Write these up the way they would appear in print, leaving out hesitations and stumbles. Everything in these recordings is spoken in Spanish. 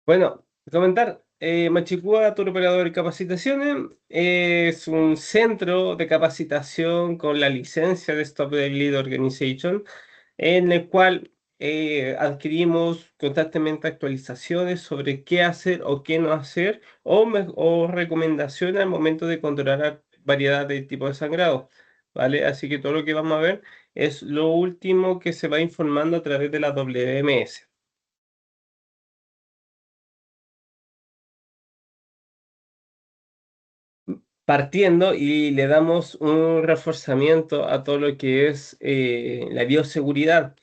Bueno, comentar, Machicúa Tour Operador y Capacitaciones es un centro de capacitación con la licencia de Stop the Lead Organization, en el cual adquirimos constantemente actualizaciones sobre qué hacer o qué no hacer, o recomendaciones al momento de controlar variedad de tipos de sangrado, ¿vale? Así que todo lo que vamos a ver es lo último que se va informando a través de la WMS. Partiendo y le damos un reforzamiento a todo lo que es la bioseguridad.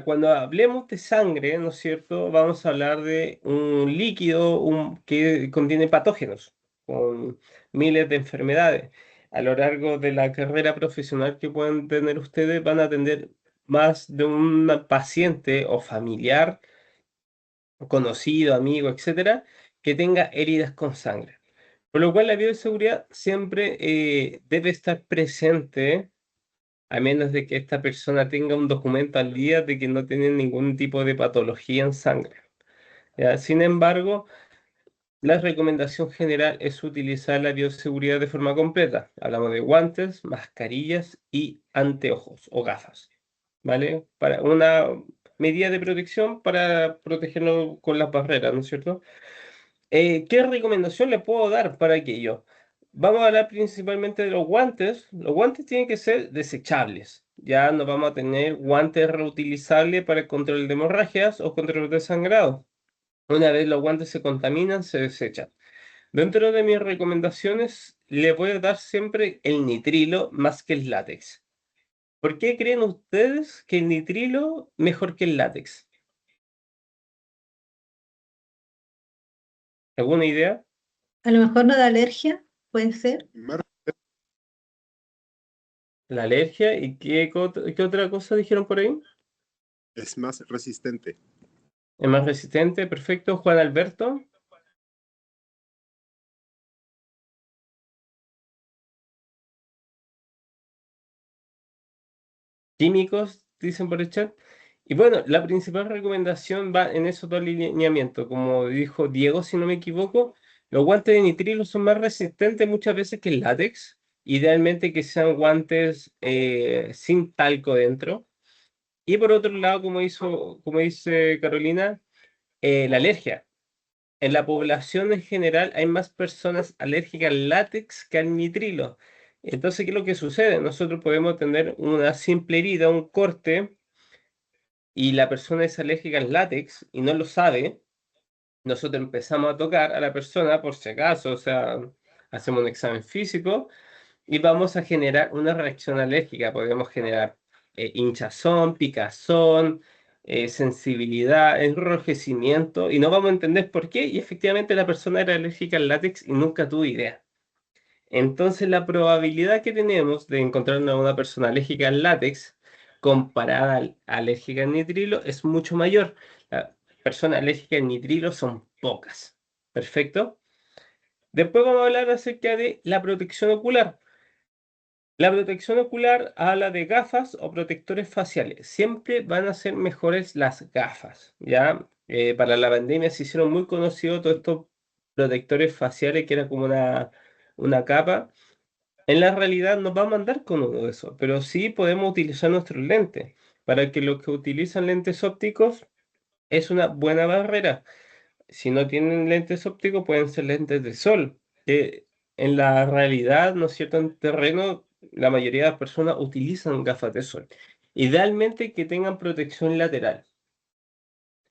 Cuando hablemos de sangre, ¿no es cierto? Vamos a hablar de un líquido que contiene patógenos, con miles de enfermedades. A lo largo de la carrera profesional que pueden tener ustedes, van a atender más de un paciente o familiar, conocido, amigo, etcétera, que tenga heridas con sangre. Por lo cual la bioseguridad siempre debe estar presente, a menos de que esta persona tenga un documento al día de que no tiene ningún tipo de patología en sangre. ¿Ya? Sin embargo, la recomendación general es utilizar la bioseguridad de forma completa. Hablamos de guantes, mascarillas y anteojos o gafas, ¿vale? Para una medida de protección para protegernos con las barreras, ¿no es cierto? ¿Qué recomendación le puedo dar para aquello? Vamos a hablar principalmente de los guantes. Los guantes tienen que ser desechables. Ya no vamos a tener guantes reutilizables para el control de hemorragias o control de sangrado. Una vez los guantes se contaminan, se desechan. Dentro de mis recomendaciones, le voy a dar siempre el nitrilo más que el látex. ¿Por qué creen ustedes que el nitrilo mejor que el látex? ¿Alguna idea? A lo mejor no da alergia, puede ser. Mar- ¿La alergia? ¿Y qué otra cosa dijeron por ahí? Es más resistente. Es más resistente, perfecto. Juan Alberto, químicos, dicen por el chat. Y bueno, la principal recomendación va en esos dos lineamientos. Como dijo Diego, si no me equivoco, los guantes de nitrilo son más resistentes muchas veces que el látex. Idealmente que sean guantes sin talco dentro. Y por otro lado, como dice Carolina, la alergia. En la población en general hay más personas alérgicas al látex que al nitrilo. Entonces, ¿qué es lo que sucede? Nosotros podemos tener una simple herida, un corte, y la persona es alérgica al látex y no lo sabe. Nosotros empezamos a tocar a la persona por si acaso, o sea, hacemos un examen físico y vamos a generar una reacción alérgica. Podemos generar hinchazón, picazón, sensibilidad, enrojecimiento, y no vamos a entender por qué. Y efectivamente la persona era alérgica al látex y nunca tuvo idea. Entonces la probabilidad que tenemos de encontrar a una persona alérgica al látex comparada al alérgica al nitrilo es mucho mayor. Las personas alérgicas al nitrilo son pocas. ¿Perfecto? Después vamos a hablar acerca de la protección ocular. La protección ocular habla de gafas o protectores faciales. Siempre van a ser mejores las gafas, ¿ya? Para la pandemia se hicieron muy conocidos todos estos protectores faciales que era como una capa. En la realidad no vamos a andar con uno de esos, pero sí podemos utilizar nuestros lentes. Para que los que utilizan lentes ópticos es una buena barrera. Si no tienen lentes ópticos, pueden ser lentes de sol, que en la realidad, ¿no es cierto?, en terreno, la mayoría de las personas utilizan gafas de sol. Idealmente que tengan protección lateral,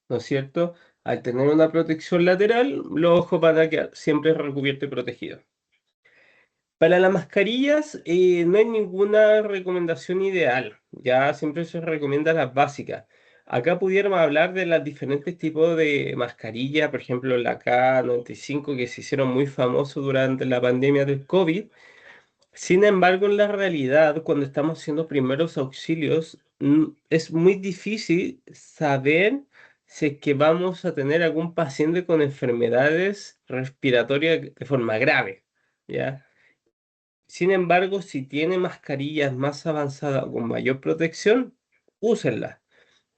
¿no es cierto? Al tener una protección lateral, los ojos van a quedar siempre recubiertos y protegidos. Para las mascarillas no hay ninguna recomendación ideal, ya siempre se recomienda las básicas. Acá pudiéramos hablar de los diferentes tipos de mascarilla, por ejemplo la K95 que se hicieron muy famosos durante la pandemia del COVID. Sin embargo, en la realidad, cuando estamos haciendo primeros auxilios, es muy difícil saber si es que vamos a tener algún paciente con enfermedades respiratorias de forma grave, ¿ya? Sin embargo, si tiene mascarillas más avanzadas o con mayor protección, úsenlas.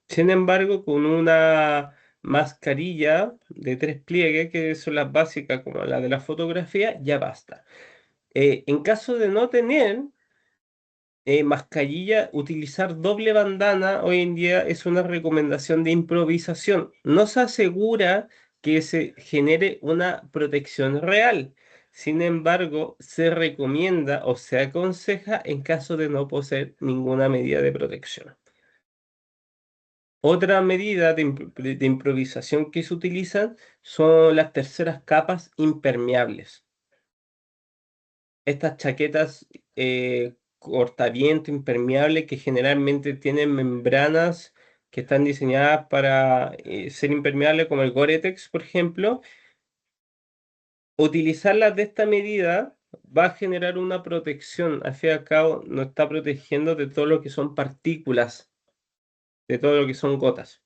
Sin embargo, con una mascarilla de 3 pliegues, que son las básicas como la de la fotografía, ya basta. En caso de no tener mascarilla, utilizar doble bandana hoy en día es una recomendación de improvisación. No se asegura que se genere una protección real. Sin embargo, se recomienda o se aconseja en caso de no poseer ninguna medida de protección. Otra medida de improvisación que se utilizan son las terceras capas impermeables. Estas chaquetas cortaviento impermeables que generalmente tienen membranas que están diseñadas para ser impermeables, como el Gore-Tex, por ejemplo. Utilizarlas de esta medida va a generar una protección. Al fin y al cabo, nos está protegiendo de todo lo que son partículas, de todo lo que son gotas.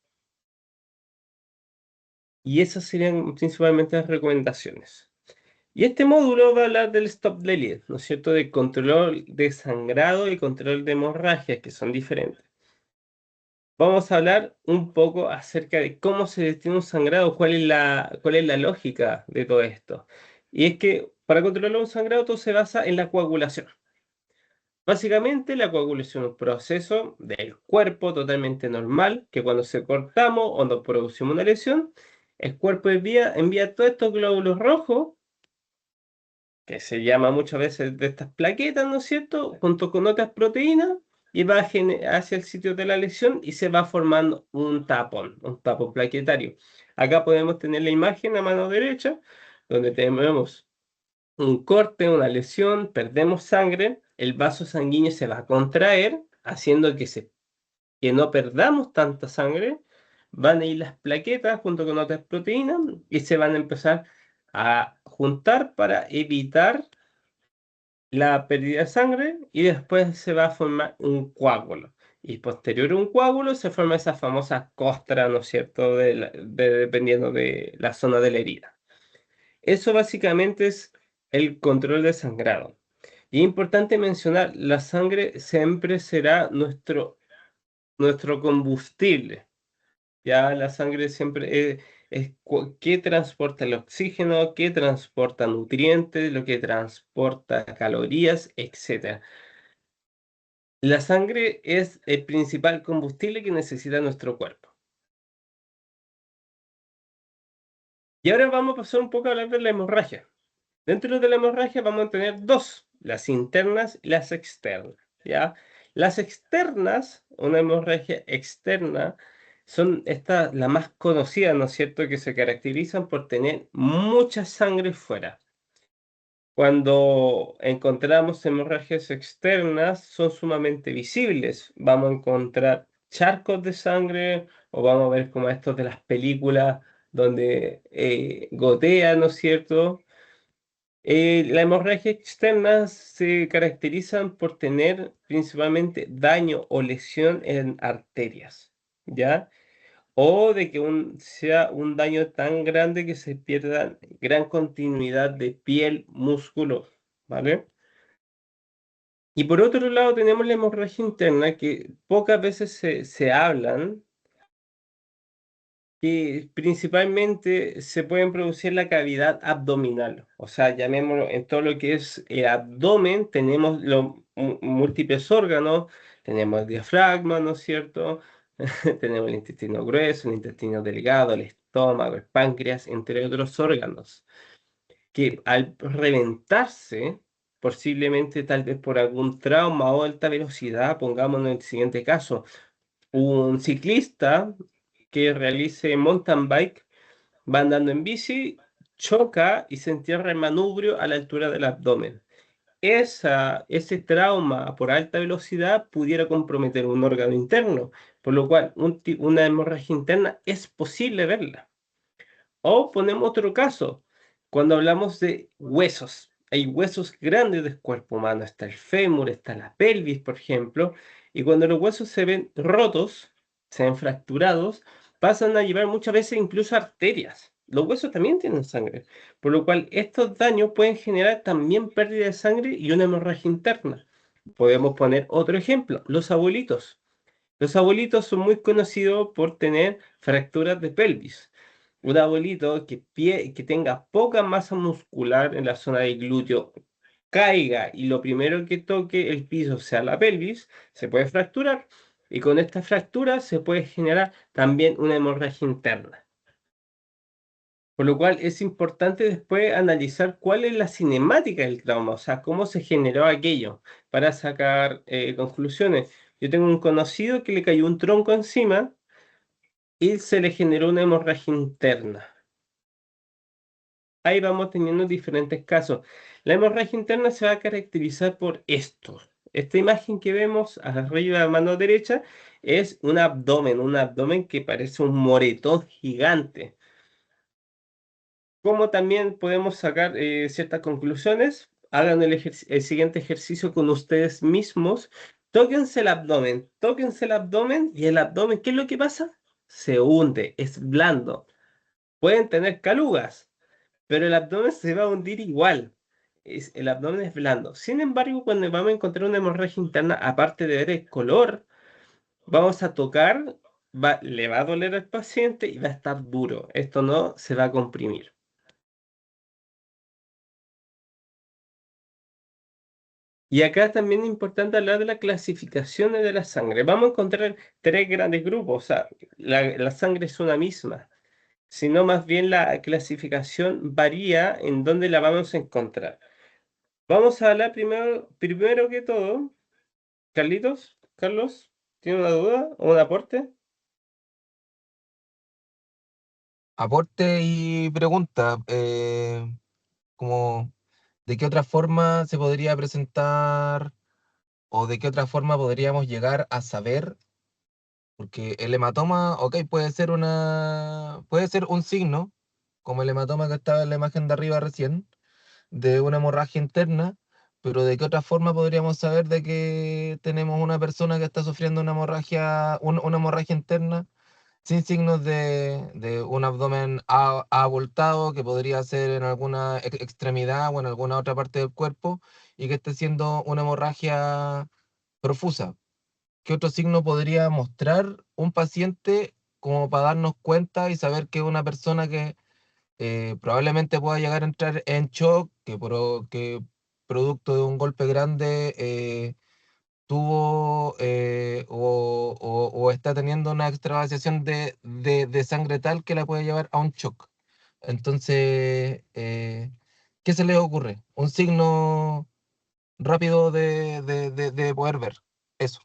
Y esas serían principalmente las recomendaciones. Y este módulo va a hablar del stop bleed, ¿no es cierto? De control de sangrado y control de hemorragias, que son diferentes. Vamos a hablar un poco acerca de cómo se detiene un sangrado, cuál es la lógica de todo esto. Y es que para controlar un sangrado todo se basa en la coagulación. Básicamente, la coagulación es un proceso del cuerpo totalmente normal, que cuando se cortamos o nos producimos una lesión, el cuerpo envía todos estos glóbulos rojos, que se llama muchas veces de estas plaquetas, ¿no es cierto?, junto con otras proteínas, y va hacia el sitio de la lesión y se va formando un tapón plaquetario. Acá podemos tener la imagen a mano derecha, donde tenemos un corte, una lesión, perdemos sangre, el vaso sanguíneo se va a contraer, haciendo que no perdamos tanta sangre, van a ir las plaquetas junto con otras proteínas y se van a empezar a juntar para evitar la pérdida de sangre, y después se va a formar un coágulo. Y posterior a un coágulo se forma esa famosa costra, ¿no es cierto?, dependiendo de la zona de la herida. Eso básicamente es el control de sangrado. Y es importante mencionar, la sangre siempre será nuestro combustible. Ya la sangre siempre qué transporta el oxígeno, qué transporta nutrientes, lo que transporta calorías, etc. La sangre es el principal combustible que necesita nuestro cuerpo. Y ahora vamos a pasar un poco a hablar de la hemorragia. Dentro de la hemorragia vamos a tener dos, las internas y las externas, ¿ya? Las externas, una hemorragia externa, son estas las más conocidas, ¿no es cierto?, que se caracterizan por tener mucha sangre fuera. Cuando encontramos hemorragias externas, son sumamente visibles. Vamos a encontrar charcos de sangre, o vamos a ver como estos de las películas donde gotea, ¿no es cierto? La hemorragia externa se caracterizan por tener principalmente daño o lesión en arterias, ¿ya? O de que sea un daño tan grande que se pierda gran continuidad de piel, músculo, ¿vale? Y por otro lado tenemos la hemorragia interna, que pocas veces se hablan, que principalmente se pueden producir en la cavidad abdominal. O sea, llamémoslo, en todo lo que es el abdomen, tenemos los múltiples órganos, tenemos el diafragma, ¿no es cierto? Tenemos el intestino grueso, el intestino delgado, el estómago, el páncreas, entre otros órganos, que al reventarse, posiblemente tal vez por algún trauma o alta velocidad, pongámonos en el siguiente caso, un ciclista que realice mountain bike, va andando en bici, choca y se entierra el manubrio a la altura del abdomen. Ese trauma por alta velocidad pudiera comprometer un órgano interno, por lo cual una hemorragia interna es posible verla. O ponemos otro caso, cuando hablamos de huesos. Hay huesos grandes del cuerpo humano, está el fémur, está la pelvis, por ejemplo, y cuando los huesos se ven rotos, se ven fracturados, pasan a llevar muchas veces incluso arterias. Los huesos también tienen sangre, por lo cual estos daños pueden generar también pérdida de sangre y una hemorragia interna. Podemos poner otro ejemplo, los abuelitos. Los abuelitos son muy conocidos por tener fracturas de pelvis. un abuelito que tenga poca masa muscular en la zona del glúteo caiga y lo primero que toque el piso sea la pelvis, se puede fracturar y con esta fractura se puede generar también una hemorragia interna. Por lo cual es importante después analizar cuál es la cinemática del trauma, o sea, cómo se generó aquello para sacar conclusiones. Yo tengo un conocido que le cayó un tronco encima y se le generó una hemorragia interna. Ahí vamos teniendo diferentes casos. La hemorragia interna se va a caracterizar por esto. Esta imagen que vemos arriba de la mano derecha es un abdomen que parece un moretón gigante. Como también podemos sacar ciertas conclusiones, hagan el siguiente ejercicio con ustedes mismos. Tóquense el abdomen y el abdomen, ¿qué es lo que pasa? Se hunde, es blando. Pueden tener calugas, pero el abdomen se va a hundir igual. El abdomen es blando. Sin embargo, cuando vamos a encontrar una hemorragia interna, aparte de ver el color, vamos a tocar, le va a doler al paciente y va a estar duro. Esto no se va a comprimir. Y acá también es importante hablar de las clasificaciones de la sangre. Vamos a encontrar tres grandes grupos. O sea, la sangre es una misma, sino más bien la clasificación varía en dónde la vamos a encontrar. Vamos a hablar primero que todo. Carlos, ¿tiene una duda o un aporte? Aporte y pregunta, como de qué otra forma se podría presentar o de qué otra forma podríamos llegar a saber, porque el hematoma, ok, puede ser un signo, como el hematoma que estaba en la imagen de arriba recién, de una hemorragia interna, pero de qué otra forma podríamos saber de que tenemos una persona que está sufriendo una hemorragia interna sin signos de un abdomen abultado que podría ser en alguna extremidad o en alguna otra parte del cuerpo y que esté siendo una hemorragia profusa. ¿Qué otro signo podría mostrar un paciente como para darnos cuenta y saber que es una persona que probablemente pueda llegar a entrar en shock, que producto de un golpe grande tuvo o está teniendo una extravasación de sangre tal que la puede llevar a un shock? Entonces, ¿qué se le ocurre? Un signo rápido de poder ver. Eso.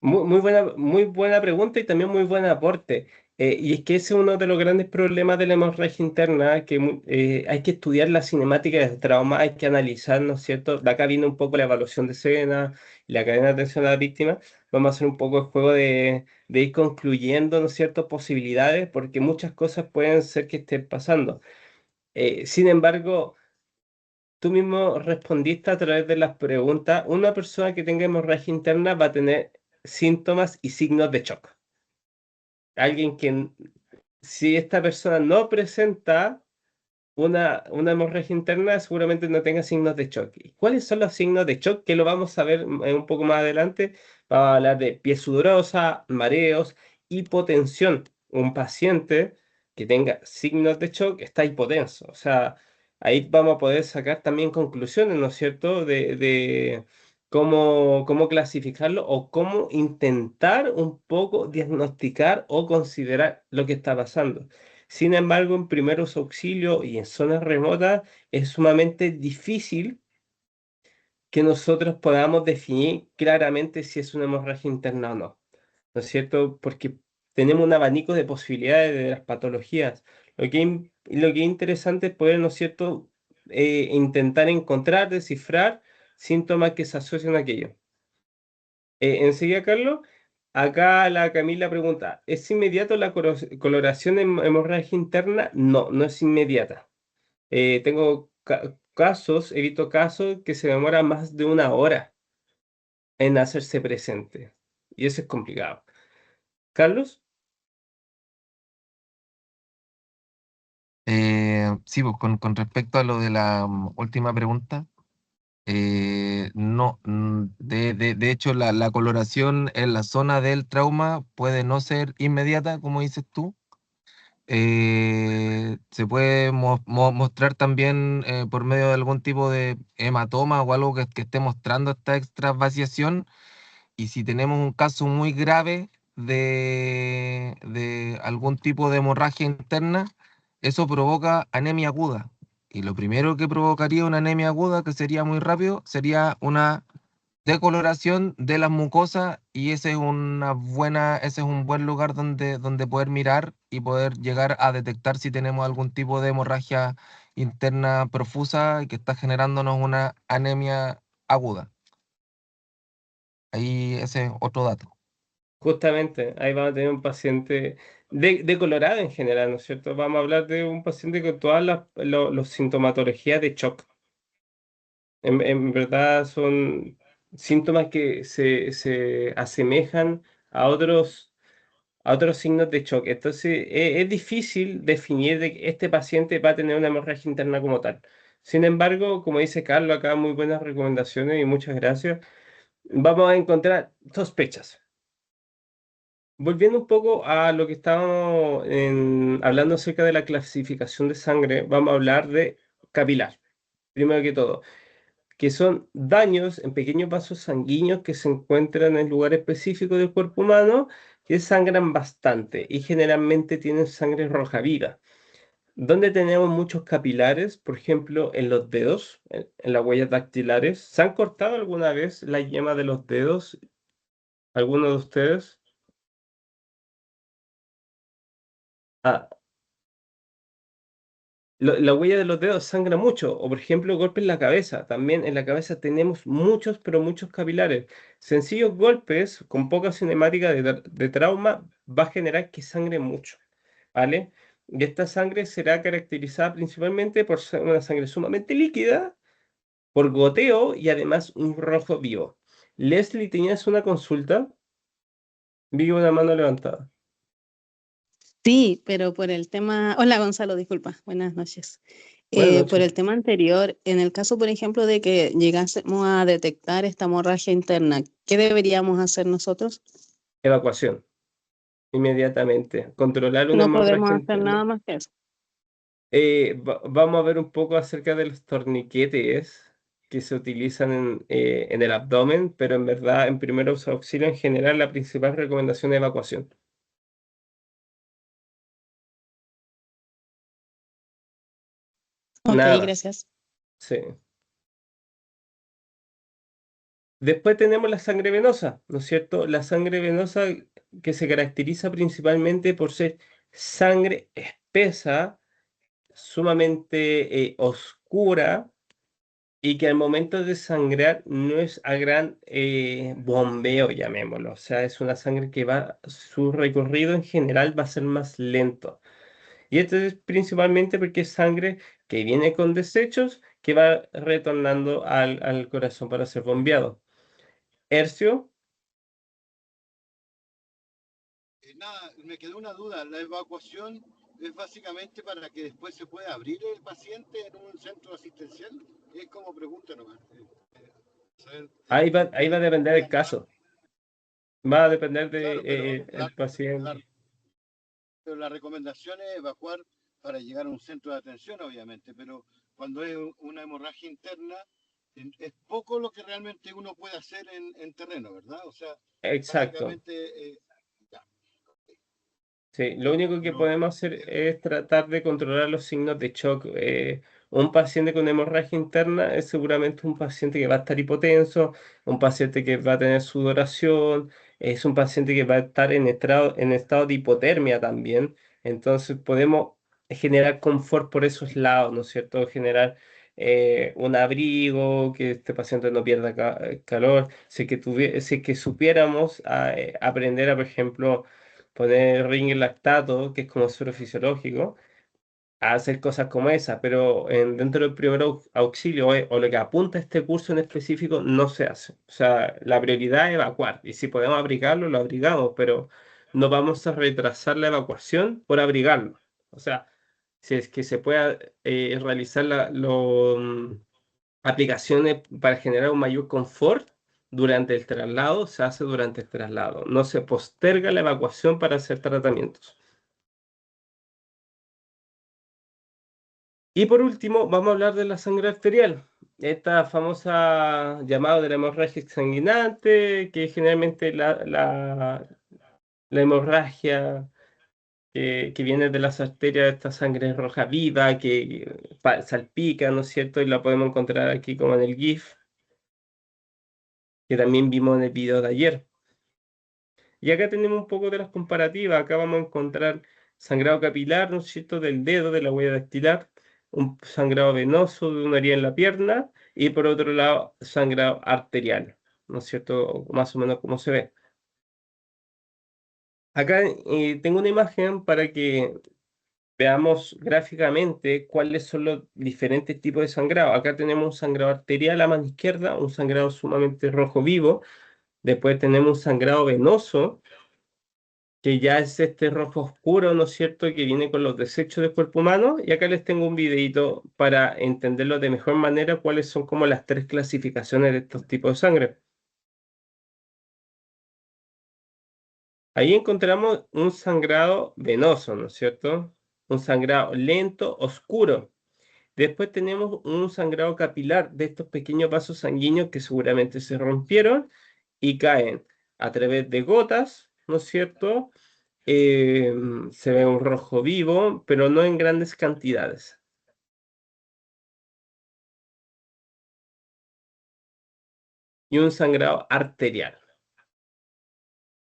Muy buena pregunta y también muy buen aporte. Y es que ese es uno de los grandes problemas de la hemorragia interna, que hay que estudiar la cinemática del trauma, hay que analizar, ¿no es cierto? De acá viene un poco la evaluación de escena, la cadena de atención a la víctima. Vamos a hacer un poco el juego de ir concluyendo, ¿no es cierto?, posibilidades, porque muchas cosas pueden ser que estén pasando. Sin embargo, tú mismo respondiste a través de las preguntas. Una persona que tenga hemorragia interna va a tener síntomas y signos de shock. Alguien que, si esta persona no presenta una hemorragia interna, seguramente no tenga signos de shock. ¿Y cuáles son los signos de shock? Que lo vamos a ver un poco más adelante. Vamos a hablar de piel sudorosa, mareos, hipotensión. Un paciente que tenga signos de shock está hipotenso. O sea, ahí vamos a poder sacar también conclusiones, ¿no es cierto? De cómo clasificarlo o cómo intentar un poco diagnosticar o considerar lo que está pasando. Sin embargo, en primeros auxilios y en zonas remotas es sumamente difícil que nosotros podamos definir claramente si es una hemorragia interna o no. ¿No es cierto? Porque tenemos un abanico de posibilidades de las patologías. Lo que es interesante es poder, ¿no es cierto?, intentar encontrar, descifrar síntomas que se asocian a aquello. Enseguida, Carlos, acá la Camila pregunta, ¿es inmediato la coloración en hemorragia interna? No, no es inmediata. Tengo casos, he visto casos que se demoran más de una hora en hacerse presente. Y eso es complicado. Carlos, Sí, pues con respecto a lo de la última pregunta, no, de hecho la coloración en la zona del trauma puede no ser inmediata, como dices tú, Se puede mostrar también por medio de algún tipo de hematoma o algo que esté mostrando esta extravasiación. Y si tenemos un caso muy grave de algún tipo de hemorragia interna, eso provoca anemia aguda. Y lo primero que provocaría una anemia aguda, que sería muy rápido, sería una decoloración de las mucosas, y ese es un buen lugar donde poder mirar y poder llegar a detectar si tenemos algún tipo de hemorragia interna profusa que está generándonos una anemia aguda. Ahí ese es otro dato. Justamente, ahí vamos a tener un paciente decolorado en general, ¿no es cierto? Vamos a hablar de un paciente con todas las sintomatologías de shock. En verdad son síntomas que se asemejan a otros signos de shock. Entonces, es difícil definir de que este paciente va a tener una hemorragia interna como tal. Sin embargo, como dice Carlos acá, muy buenas recomendaciones y muchas gracias. Vamos a encontrar sospechas. Volviendo un poco a lo que estábamos hablando acerca de la clasificación de sangre, vamos a hablar de capilar, primero que todo, que son daños en pequeños vasos sanguíneos que se encuentran en lugares específicos del cuerpo humano que sangran bastante y generalmente tienen sangre roja viva. Donde tenemos muchos capilares, por ejemplo, en los dedos, en las huellas dactilares. ¿Se han cortado alguna vez la yema de los dedos? ¿Alguno de ustedes? Ah, la huella de los dedos sangra mucho, o por ejemplo, golpes en la cabeza. También en la cabeza tenemos muchos, pero muchos capilares. Sencillos golpes con poca cinemática de trauma va a generar que sangre mucho, ¿vale? Y esta sangre será caracterizada principalmente por ser una sangre sumamente líquida, por goteo y además un rojo vivo. Leslie, ¿tenías una consulta? Vi una mano levantada. Sí, pero por el tema, hola Gonzalo, disculpa, buenas noches. Buenas Por noches. el tema anterior, en el caso, por ejemplo, de que llegásemos a detectar esta hemorragia interna, ¿qué deberíamos hacer nosotros? Evacuación, inmediatamente. Controlar una No podemos hemorragia hacer nada interna. más que eso. Vamos a ver un poco acerca de los torniquetes que se utilizan en el abdomen, pero en verdad, en primeros auxilios en general, la principal recomendación es evacuación. Ok, Nada más. gracias. Sí. Después tenemos la sangre venosa, ¿no es cierto? La sangre venosa que se caracteriza principalmente por ser sangre espesa, sumamente oscura y que al momento de sangrar no es a gran bombeo, llamémoslo. O sea, es una sangre que su recorrido en general va a ser más lento. Y esto es principalmente porque es sangre que viene con desechos que va retornando al corazón para ser bombeado. Hercio, Nada, me quedó una duda. La evacuación es básicamente para que después se pueda abrir el paciente en un centro asistencial. Es como pregunta nomás. Saber, ahí va a depender del caso. Va a depender de claro, pero el paciente. la recomendación es evacuar para llegar a un centro de atención, obviamente, pero cuando es una hemorragia interna, es poco lo que realmente uno puede hacer en terreno, ¿verdad? O sea, Exacto. básicamente, ya, Sí, lo único que pero podemos hacer es tratar de controlar los signos de shock. Un paciente con hemorragia interna es seguramente un paciente que va a estar hipotenso, un paciente que va a tener sudoración, es un paciente que va a estar en estado de hipotermia también. Entonces podemos generar confort por esos lados, ¿no es cierto? Generar un abrigo, que este paciente no pierda calor. Si es que supiéramos aprender a, por ejemplo, poner ring en lactato, que es como suero fisiológico, a hacer cosas como esa, pero dentro del primer auxilio o lo que apunta este curso en específico no se hace. O sea, la prioridad es evacuar y si podemos abrigarlo, lo abrigamos, pero no vamos a retrasar la evacuación por abrigarlo. O sea, si es que se pueda realizar aplicaciones para generar un mayor confort durante el traslado, se hace durante el traslado. No se posterga la evacuación para hacer tratamientos. Y por último, vamos a hablar de la sangre arterial. Esta famosa llamada de la hemorragia exsanguinante, que generalmente la hemorragia que viene de las arterias, esta sangre roja viva que salpica, ¿no es cierto? Y la podemos encontrar aquí como en el GIF, que también vimos en el video de ayer. Y acá tenemos un poco de las comparativas. Acá vamos a encontrar sangrado capilar, ¿no es cierto?, del dedo, de la huella dactilar, un sangrado venoso de una herida en la pierna y por otro lado sangrado arterial, ¿no es cierto?, más o menos como se ve. Acá tengo una imagen para que veamos gráficamente cuáles son los diferentes tipos de sangrado. Acá tenemos un sangrado arterial a mano izquierda, un sangrado sumamente rojo vivo. Después tenemos un sangrado venoso, que ya es este rojo oscuro, ¿no es cierto?, que viene con los desechos del cuerpo humano. Y acá les tengo un videito para entenderlo de mejor manera, cuáles son como las tres clasificaciones de estos tipos de sangre. Ahí encontramos un sangrado venoso, ¿no es cierto? Un sangrado lento, oscuro. Después tenemos un sangrado capilar de estos pequeños vasos sanguíneos que seguramente se rompieron y caen a través de gotas, ¿no es cierto? Se ve un rojo vivo, pero no en grandes cantidades. Y un sangrado arterial.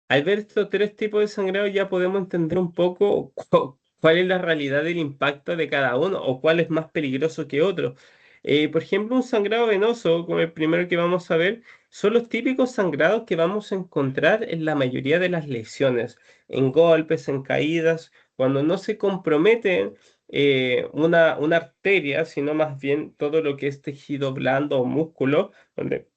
Al ver estos tres tipos de sangrado ya podemos entender un poco cuál es la realidad del impacto de cada uno o cuál es más peligroso que otro. Por ejemplo, un sangrado venoso, como el primero que vamos a ver, son los típicos sangrados que vamos a encontrar en la mayoría de las lesiones, en golpes, en caídas, cuando no se compromete una arteria, sino más bien todo lo que es tejido blando o músculo, donde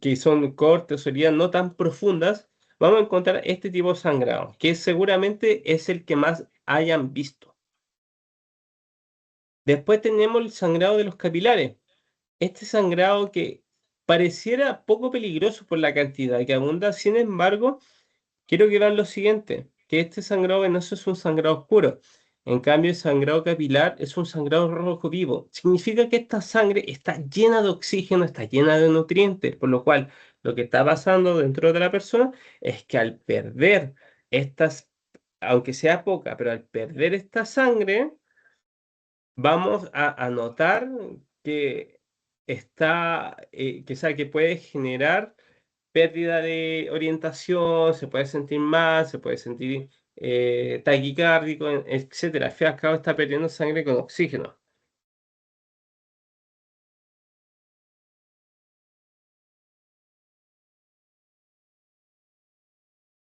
que son cortes o heridas no tan profundas, vamos a encontrar este tipo de sangrado, que seguramente es el que más hayan visto. Después tenemos el sangrado de los capilares. Este sangrado que pareciera poco peligroso por la cantidad que abunda, sin embargo, quiero que vean lo siguiente, que este sangrado venoso es un sangrado oscuro. En cambio, el sangrado capilar es un sangrado rojo vivo. Significa que esta sangre está llena de oxígeno, está llena de nutrientes, por lo cual lo que está pasando dentro de la persona es que al perder estas, aunque sea poca, pero al perder esta sangre, vamos a notar que está, que puede generar pérdida de orientación, se puede sentir mal, se puede sentir taquicárdico, etcétera. Al fin y al cabo está perdiendo sangre con oxígeno.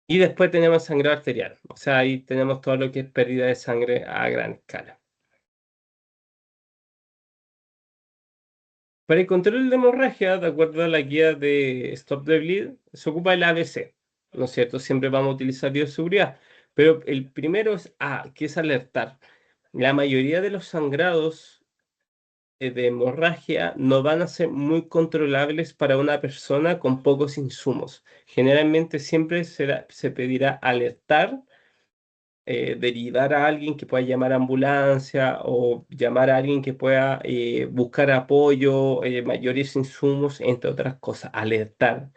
Y después tenemos sangrado arterial, o sea, ahí tenemos todo lo que es pérdida de sangre a gran escala. Para el control de hemorragia, de acuerdo a la guía de Stop the Bleed, se ocupa el ABC, ¿no es cierto? Siempre vamos a utilizar bioseguridad, pero el primero es A, que es alertar. La mayoría de los sangrados de hemorragia no van a ser muy controlables para una persona con pocos insumos. Generalmente siempre se pedirá alertar, derivar a alguien que pueda llamar a ambulancia o llamar a alguien que pueda buscar apoyo, mayores insumos, entre otras cosas. Alertar,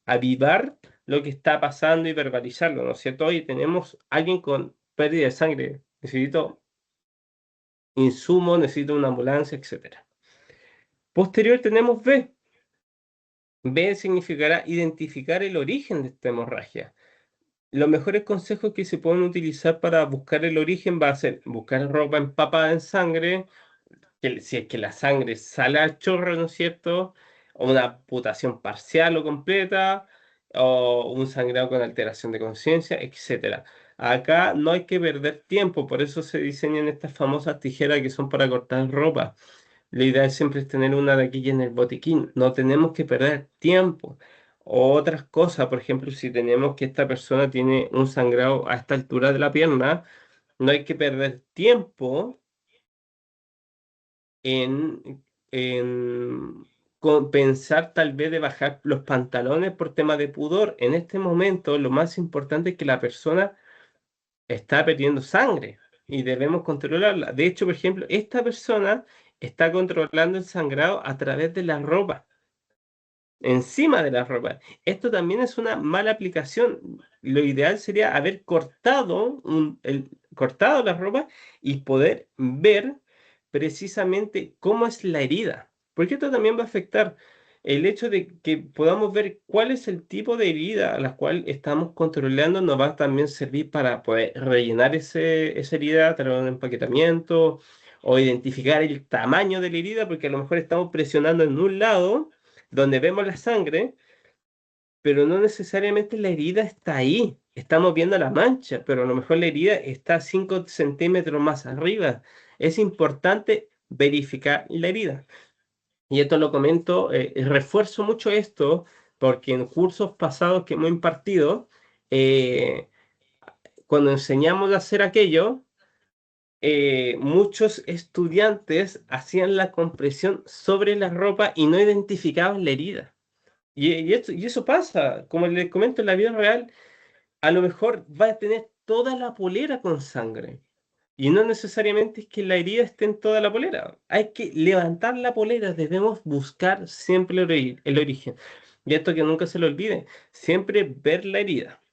avivar lo que está pasando y verbalizarlo, ¿no es cierto? Hoy tenemos alguien con pérdida de sangre, necesito insumo, necesito una ambulancia, etcétera. Posterior tenemos B. B significará identificar el origen de esta hemorragia. Los mejores consejos que se pueden utilizar para buscar el origen va a ser buscar ropa empapada en sangre, si es que la sangre sale al chorro, ¿no es cierto? O una amputación parcial o completa, o un sangrado con alteración de conciencia, etcétera. Acá no hay que perder tiempo, por eso se diseñan estas famosas tijeras que son para cortar ropa. La idea siempre es tener una de aquellas en el botiquín. No tenemos que perder tiempo. O otras cosas, por ejemplo, si tenemos que esta persona tiene un sangrado a esta altura de la pierna, no hay que perder tiempo en pensar tal vez de bajar los pantalones por tema de pudor. En este momento, lo más importante es que la persona está perdiendo sangre. y debemos controlarla. De hecho, por ejemplo, esta persona está controlando el sangrado a través de la ropa, encima de la ropa. Esto también es una mala aplicación. Lo ideal sería haber cortado la ropa y poder ver precisamente cómo es la herida. Porque esto también va a afectar el hecho de que podamos ver cuál es el tipo de herida a la cual estamos controlando, nos va a también servir para poder rellenar esa herida a través de un empaquetamiento o identificar el tamaño de la herida, porque a lo mejor estamos presionando en un lado donde vemos la sangre, pero no necesariamente la herida está ahí. Estamos viendo la mancha, pero a lo mejor la herida está 5 centímetros más arriba. Es importante verificar la herida. Y esto lo comento, refuerzo mucho esto porque en cursos pasados que hemos impartido, eh, cuando enseñamos a hacer aquello, muchos estudiantes hacían la compresión sobre la ropa y no identificaban la herida. Y eso pasa, como les comento en la vida real, a lo mejor va a tener toda la polera con sangre. Y no necesariamente es que la herida esté en toda la polera. Hay que levantar la polera, debemos buscar siempre el origen. Y esto que nunca se lo olvide, siempre ver la herida.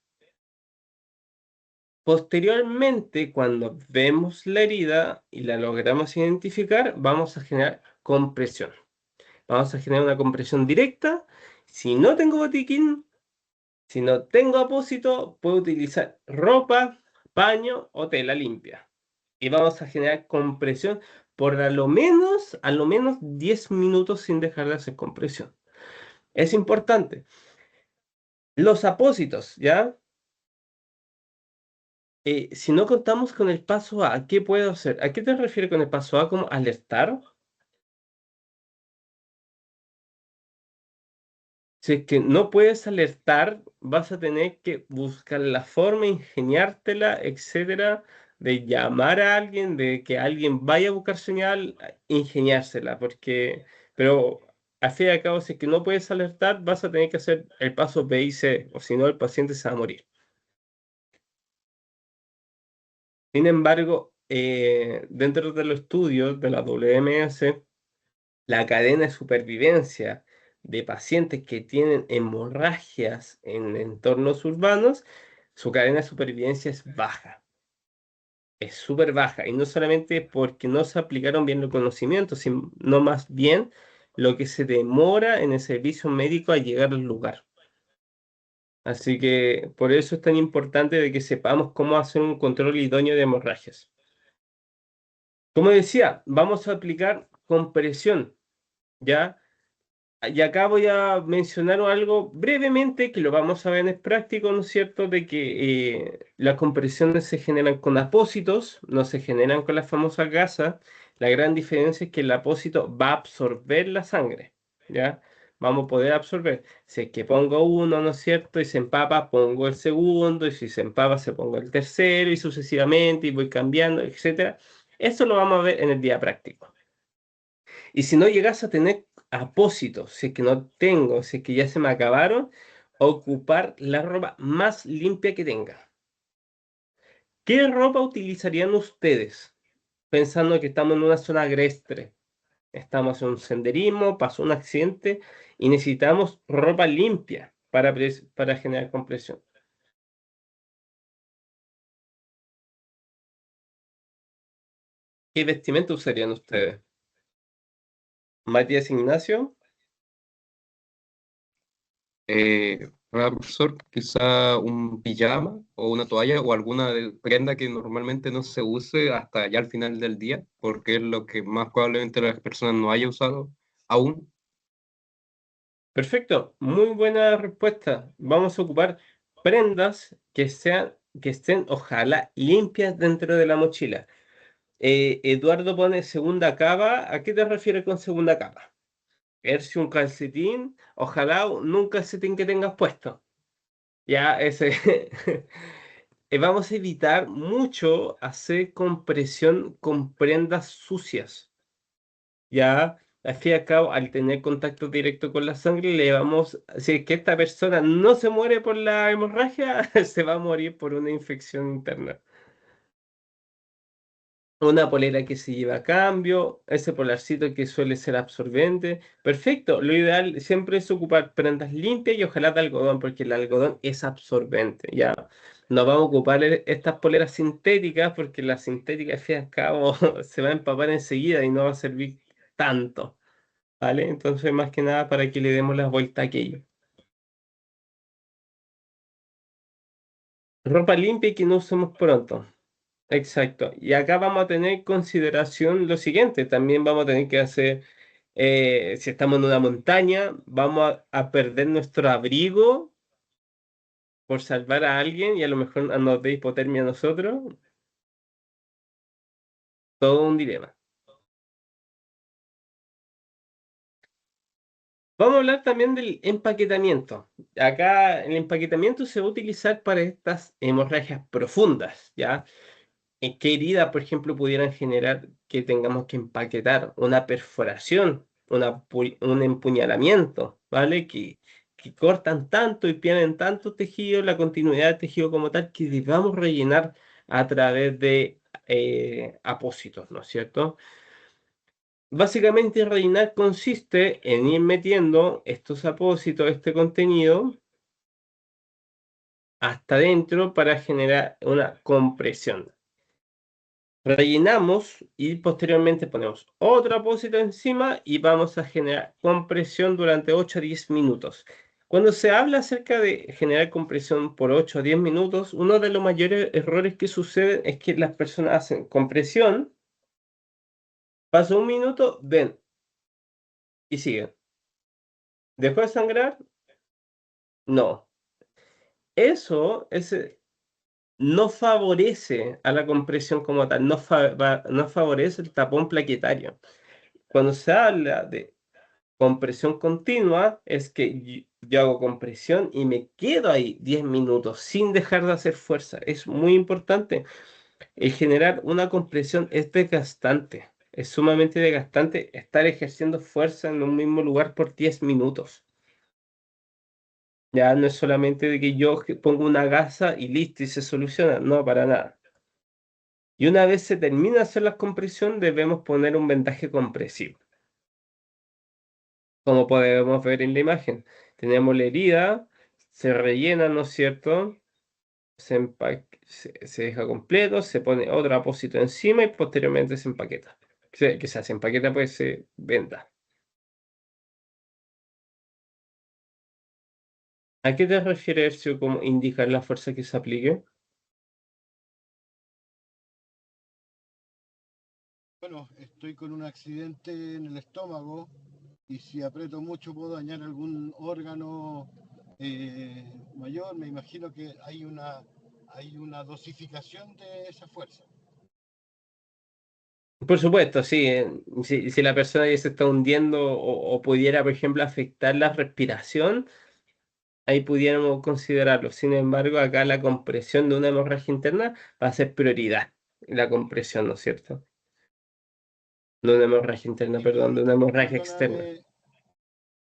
Posteriormente, cuando vemos la herida y la logramos identificar, vamos a generar compresión. Vamos a generar una compresión directa. Si no tengo botiquín, si no tengo apósito, puedo utilizar ropa, paño o tela limpia. Y vamos a generar compresión por a lo menos 10 minutos sin dejar de hacer compresión. Es importante. Los apósitos, ¿ya? Si no contamos con el paso A, ¿qué puedo hacer? ¿A qué te refieres con el paso A? ¿Como alertar? Si es que no puedes alertar, vas a tener que buscar la forma, ingeniártela, etcétera, de llamar a alguien, de que alguien vaya a buscar señal, ingeniársela, pero al fin y al cabo, si es que no puedes alertar, vas a tener que hacer el paso B y C, o si no, el paciente se va a morir. Sin embargo, dentro de los estudios de la WMS, la cadena de supervivencia de pacientes que tienen hemorragias en entornos urbanos, su cadena de supervivencia es baja. Es súper baja. Y no solamente porque no se aplicaron bien los conocimientos, sino más bien lo que se demora en el servicio médico a llegar al lugar. Así que por eso es tan importante de que sepamos cómo hacer un control idóneo de hemorragias. Como decía, vamos a aplicar compresión, ¿ya? Y acá voy a mencionar algo brevemente que lo vamos a ver en el práctico, ¿no es cierto? De que las compresiones se generan con apósitos, no se generan con las famosas gasas. La gran diferencia es que el apósito va a absorber la sangre, ¿ya? Vamos a poder absorber. Si es que pongo uno, ¿no es cierto? Y se empapa, pongo el segundo, y si se empapa, se pongo el tercero, y sucesivamente, y voy cambiando, etcétera. Eso lo vamos a ver en el día práctico. Y si no llegas a tener apósitos, si es que no tengo, si es que ya se me acabaron, ocupar la ropa más limpia que tenga. ¿Qué ropa utilizarían ustedes? Pensando que estamos en una zona agreste, estamos en un senderismo, pasó un accidente y necesitamos ropa limpia para generar compresión. ¿Qué vestimenta usarían ustedes? Matías Ignacio. Para profesor, quizá un pijama o una toalla o alguna prenda que normalmente no se use hasta ya al final del día, porque es lo que más probablemente las personas no haya usado aún. Perfecto, muy buena respuesta. Vamos a ocupar prendas que estén, ojalá, limpias dentro de la mochila. Eduardo pone segunda capa. ¿A qué te refieres con segunda capa? Es un calcetín, ojalá un calcetín que tengas puesto. Ya, ese. Vamos a evitar mucho hacer compresión con prendas sucias. Ya, al fin y al cabo, al tener contacto directo con la sangre, le vamos, si es que esta persona no se muere por la hemorragia, se va a morir por una infección interna. una polera que se lleva a cambio, ese polarcito que suele ser absorbente. Perfecto, lo ideal siempre es ocupar prendas limpias y ojalá de algodón, porque el algodón es absorbente, ¿ya? No vamos a ocupar estas poleras sintéticas, porque la sintética, al fin y al cabo, se va a empapar enseguida y no va a servir tanto, ¿vale? Entonces, más que nada, para que le demos la vuelta a aquello. Ropa limpia y que no usemos pronto. Exacto. Y acá vamos a tener en consideración lo siguiente. También vamos a tener que hacer, si estamos en una montaña, vamos a perder nuestro abrigo por salvar a alguien y a lo mejor nos dé hipotermia a nosotros. Todo un dilema. Vamos a hablar también del empaquetamiento. Acá el empaquetamiento se va a utilizar para estas hemorragias profundas, ¿ya? ¿En qué herida, por ejemplo, pudieran generar que tengamos que empaquetar una perforación, un empuñalamiento, ¿vale? Que cortan tanto y pierden tanto tejido, la continuidad del tejido como tal, que debamos rellenar a través de apósitos, ¿no es cierto? Básicamente rellenar consiste en ir metiendo estos apósitos, este contenido, hasta adentro para generar una compresión. Rellenamos y posteriormente ponemos otro apósito encima y vamos a generar compresión durante 8 a 10 minutos. Cuando se habla acerca de generar compresión por 8 a 10 minutos, uno de los mayores errores que suceden es que las personas hacen compresión, pasa un minuto, ven y siguen. ¿Dejó de sangrar? No. Eso no favorece a la compresión como tal, no favorece el tapón plaquetario. Cuando se habla de compresión continua es que yo hago compresión y me quedo ahí 10 minutos sin dejar de hacer fuerza. Es muy importante. El generar una compresión es desgastante. Es sumamente desgastante estar ejerciendo fuerza en un mismo lugar por 10 minutos. Ya no es solamente de que yo pongo una gasa y listo y se soluciona. No, para nada. Y una vez se termina de hacer la compresión, debemos poner un vendaje compresivo. Como podemos ver en la imagen, tenemos la herida, se rellena, ¿no es cierto? Se deja completo, se pone otro apósito encima y posteriormente se empaqueta. Que se hace empaqueta, pues se venda. ¿A qué te refieres, Ercio, como indicar la fuerza que se aplique? Bueno, estoy con un accidente en el estómago y si aprieto mucho puedo dañar algún órgano mayor. Me imagino que hay una dosificación de esa fuerza. Por supuesto, sí. Si la persona ya se está hundiendo o pudiera, por ejemplo, afectar la respiración, ahí pudiéramos considerarlo. Sin embargo, acá la compresión de una hemorragia interna va a ser prioridad. La compresión, ¿no es cierto? De una hemorragia interna, Sí, perdón, de una hemorragia externa. perdóname,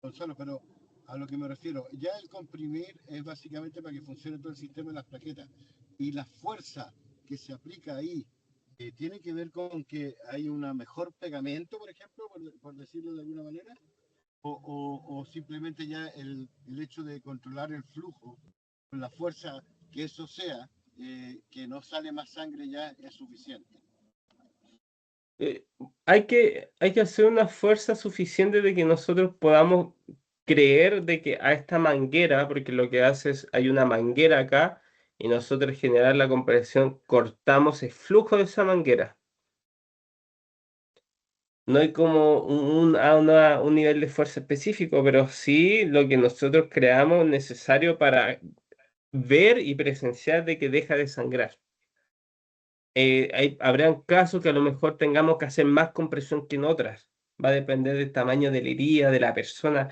Gonzalo, pero a lo que me refiero, ya el comprimir es básicamente para que funcione todo el sistema de las plaquetas. Y la fuerza que se aplica ahí tiene que ver con que hay un mejor pegamento, por ejemplo, por decirlo de alguna manera, o simplemente ya el hecho de controlar el flujo con la fuerza que eso sea, que no sale más sangre ya es suficiente. Eh, hay que hacer una fuerza suficiente de que nosotros podamos creer de que a esta manguera, porque lo que hace es, hay una manguera acá, y nosotros generar la compresión, cortamos el flujo de esa manguera. No hay como un nivel de fuerza específico, pero sí lo que nosotros creamos necesario para ver y presenciar de que deja de sangrar. Habrán casos que a lo mejor tengamos que hacer más compresión que en otras. Va a depender del tamaño de la herida, de la persona.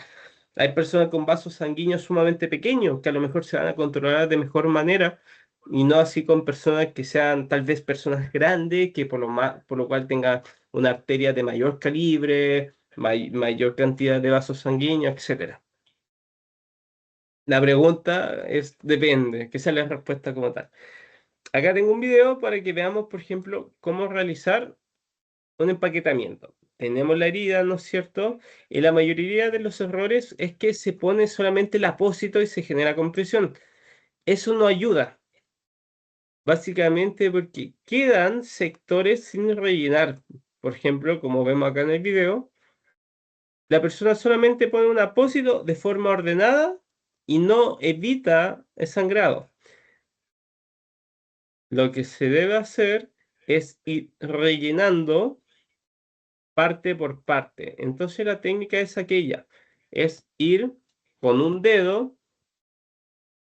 Hay personas con vasos sanguíneos sumamente pequeños que a lo mejor se van a controlar de mejor manera y no así con personas que sean tal vez personas grandes, que por lo cual tengan una arteria de mayor calibre, mayor cantidad de vasos sanguíneos, etcétera. La pregunta es, depende, que sea la respuesta como tal. Acá tengo un video para que veamos, por ejemplo, cómo realizar un empaquetamiento. Tenemos la herida, ¿no es cierto? Y la mayoría de los errores es que se pone solamente el apósito y se genera compresión. Eso no ayuda, básicamente porque quedan sectores sin rellenar. Por ejemplo, como vemos acá en el video, la persona solamente pone un apósito de forma ordenada y no evita el sangrado. Lo que se debe hacer es ir rellenando parte por parte. Entonces la técnica es aquella, es ir con un dedo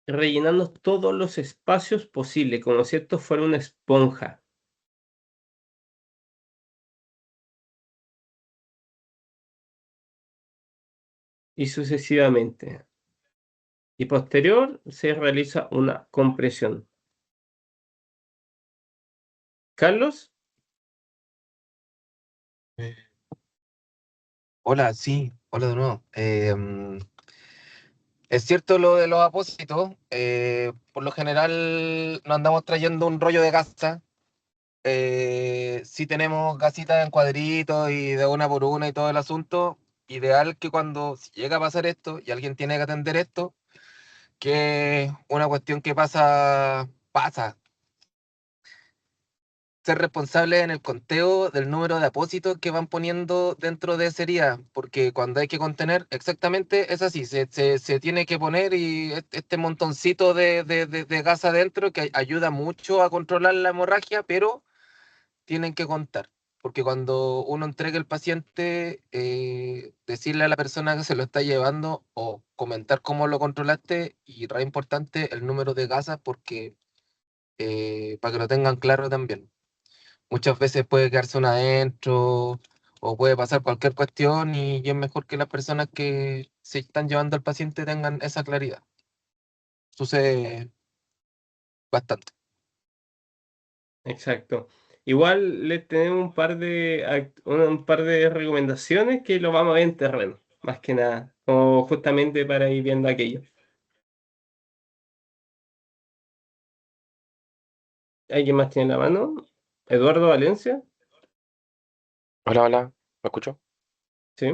rellenando todos los espacios posibles, como si esto fuera una esponja. Y sucesivamente. Y posterior se realiza una compresión. Carlos, Eh, Hola, sí, hola de nuevo. Es cierto lo de los apósitos. Por lo general no andamos trayendo un rollo de gasa. Si tenemos gasitas en cuadritos y de una por una y todo el asunto. Ideal que cuando si llega a pasar esto y alguien tiene que atender esto, que una cuestión que pasa. Ser responsable en el conteo del número de apósitos que van poniendo dentro de esa herida, porque cuando hay que contener, exactamente es así, se tiene que poner y este montoncito de gas adentro que ayuda mucho a controlar la hemorragia, pero tienen que contar, porque cuando uno entrega el paciente, decirle a la persona que se lo está llevando o comentar cómo lo controlaste y re importante el número de gasas porque para que lo tengan claro también. Muchas veces puede quedarse una adentro o puede pasar cualquier cuestión y es mejor que las personas que se están llevando al paciente tengan esa claridad. Sucede bastante. exacto. Igual les tenemos un par de recomendaciones que lo vamos a ver en terreno, más que nada, como justamente para ir viendo aquello. ¿Alguien más tiene la mano? ¿Eduardo Valencia? Hola, hola, ¿me escucho? Sí.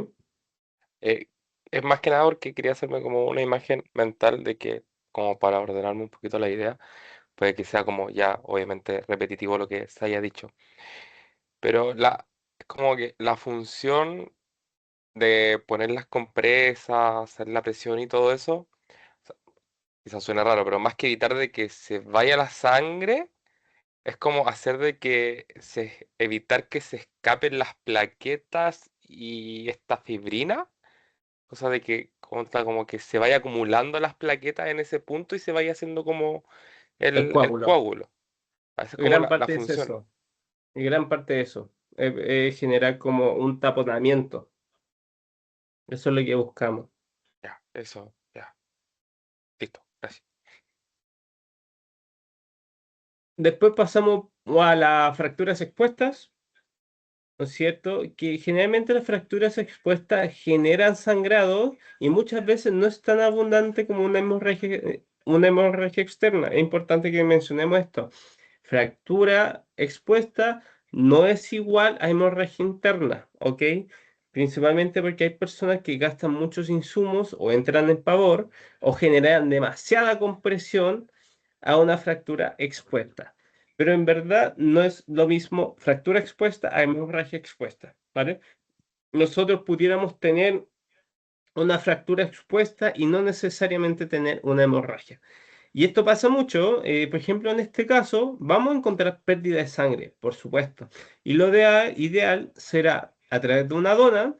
Eh, es más que nada porque quería hacerme como una imagen mental de que, como para ordenarme un poquito la idea, puede que sea como ya, obviamente, repetitivo lo que se haya dicho, pero es como que la función de poner las compresas, hacer la presión y todo eso, o sea, quizás suena raro, pero más que evitar de que se vaya la sangre, es como hacer de que evitar que se escapen las plaquetas y esta fibrina. Cosa de que como que se vaya acumulando las plaquetas en ese punto y se vaya haciendo como El el coágulo. coágulo. Esa es como Gran la parte es función. eso. Y gran parte de eso. Es generar como un taponamiento. Eso es lo que buscamos. Ya, eso, ya. Listo, gracias. Después pasamos a las fracturas expuestas, ¿no es cierto? Que generalmente las fracturas expuestas generan sangrado y muchas veces no es tan abundante como una hemorragia externa. Es importante que mencionemos esto. Fractura expuesta no es igual a hemorragia interna, ¿ok? Principalmente porque hay personas que gastan muchos insumos o entran en pavor o generan demasiada compresión a una fractura expuesta. Pero en verdad no es lo mismo fractura expuesta a hemorragia expuesta, ¿vale? Nosotros pudiéramos tener una fractura expuesta y no necesariamente tener una hemorragia. Y esto pasa mucho, por ejemplo, en este caso, vamos a encontrar pérdida de sangre, por supuesto. Y lo ideal será a través de una dona,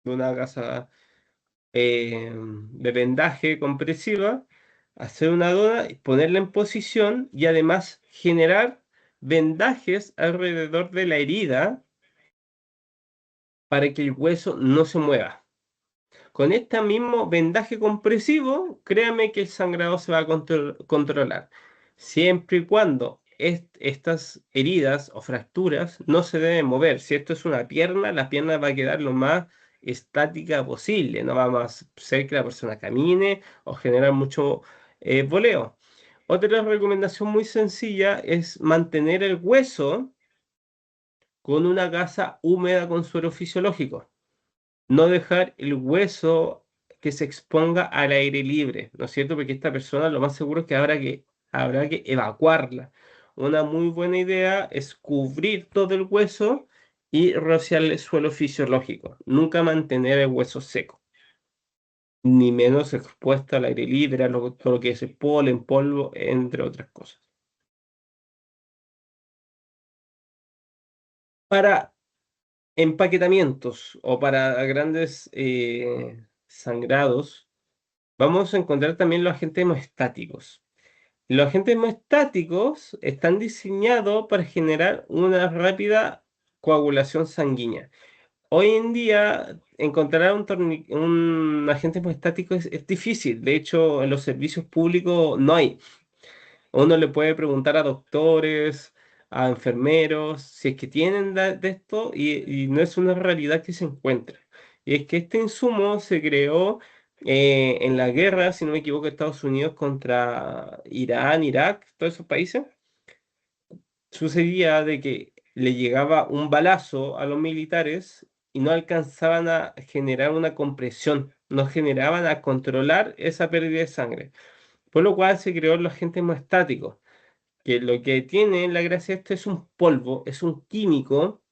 de una gasa de vendaje compresiva, hacer una dona, y ponerla en posición y además generar vendajes alrededor de la herida para que el hueso no se mueva. Con este mismo vendaje compresivo, créame que el sangrado se va a controlar, siempre y cuando estas heridas o fracturas no se deben mover. Si esto es una pierna, la pierna va a quedar lo más estática posible, no vamos a hacer que la persona camine o generar mucho voleo. Otra recomendación muy sencilla es mantener el hueso con una gasa húmeda con suero fisiológico. No dejar el hueso que se exponga al aire libre, ¿no es cierto? Porque esta persona lo más seguro es que habrá que evacuarla. Una muy buena idea es cubrir todo el hueso y rociarle suelo fisiológico. Nunca mantener el hueso seco, ni menos expuesto al aire libre, a todo lo que es el polen, polvo, entre otras cosas. Para empaquetamientos o para grandes sangrados, vamos a encontrar también los agentes hemostáticos. Los agentes hemostáticos están diseñados para generar una rápida coagulación sanguínea. Hoy en día, encontrar un agente hemostático es difícil. De hecho, en los servicios públicos no hay. Uno le puede preguntar a doctores, a enfermeros, si es que tienen de esto y no es una realidad que se encuentre. Y es que este insumo se creó en la guerra, si no me equivoco, de Estados Unidos contra Irán, Irak, todos esos países. Sucedía de que le llegaba un balazo a los militares y no alcanzaban a generar una compresión, no generaban a controlar esa pérdida de sangre. Por lo cual se creó el agente hemostático, que lo que tiene la gracia de esto es un polvo, es un químico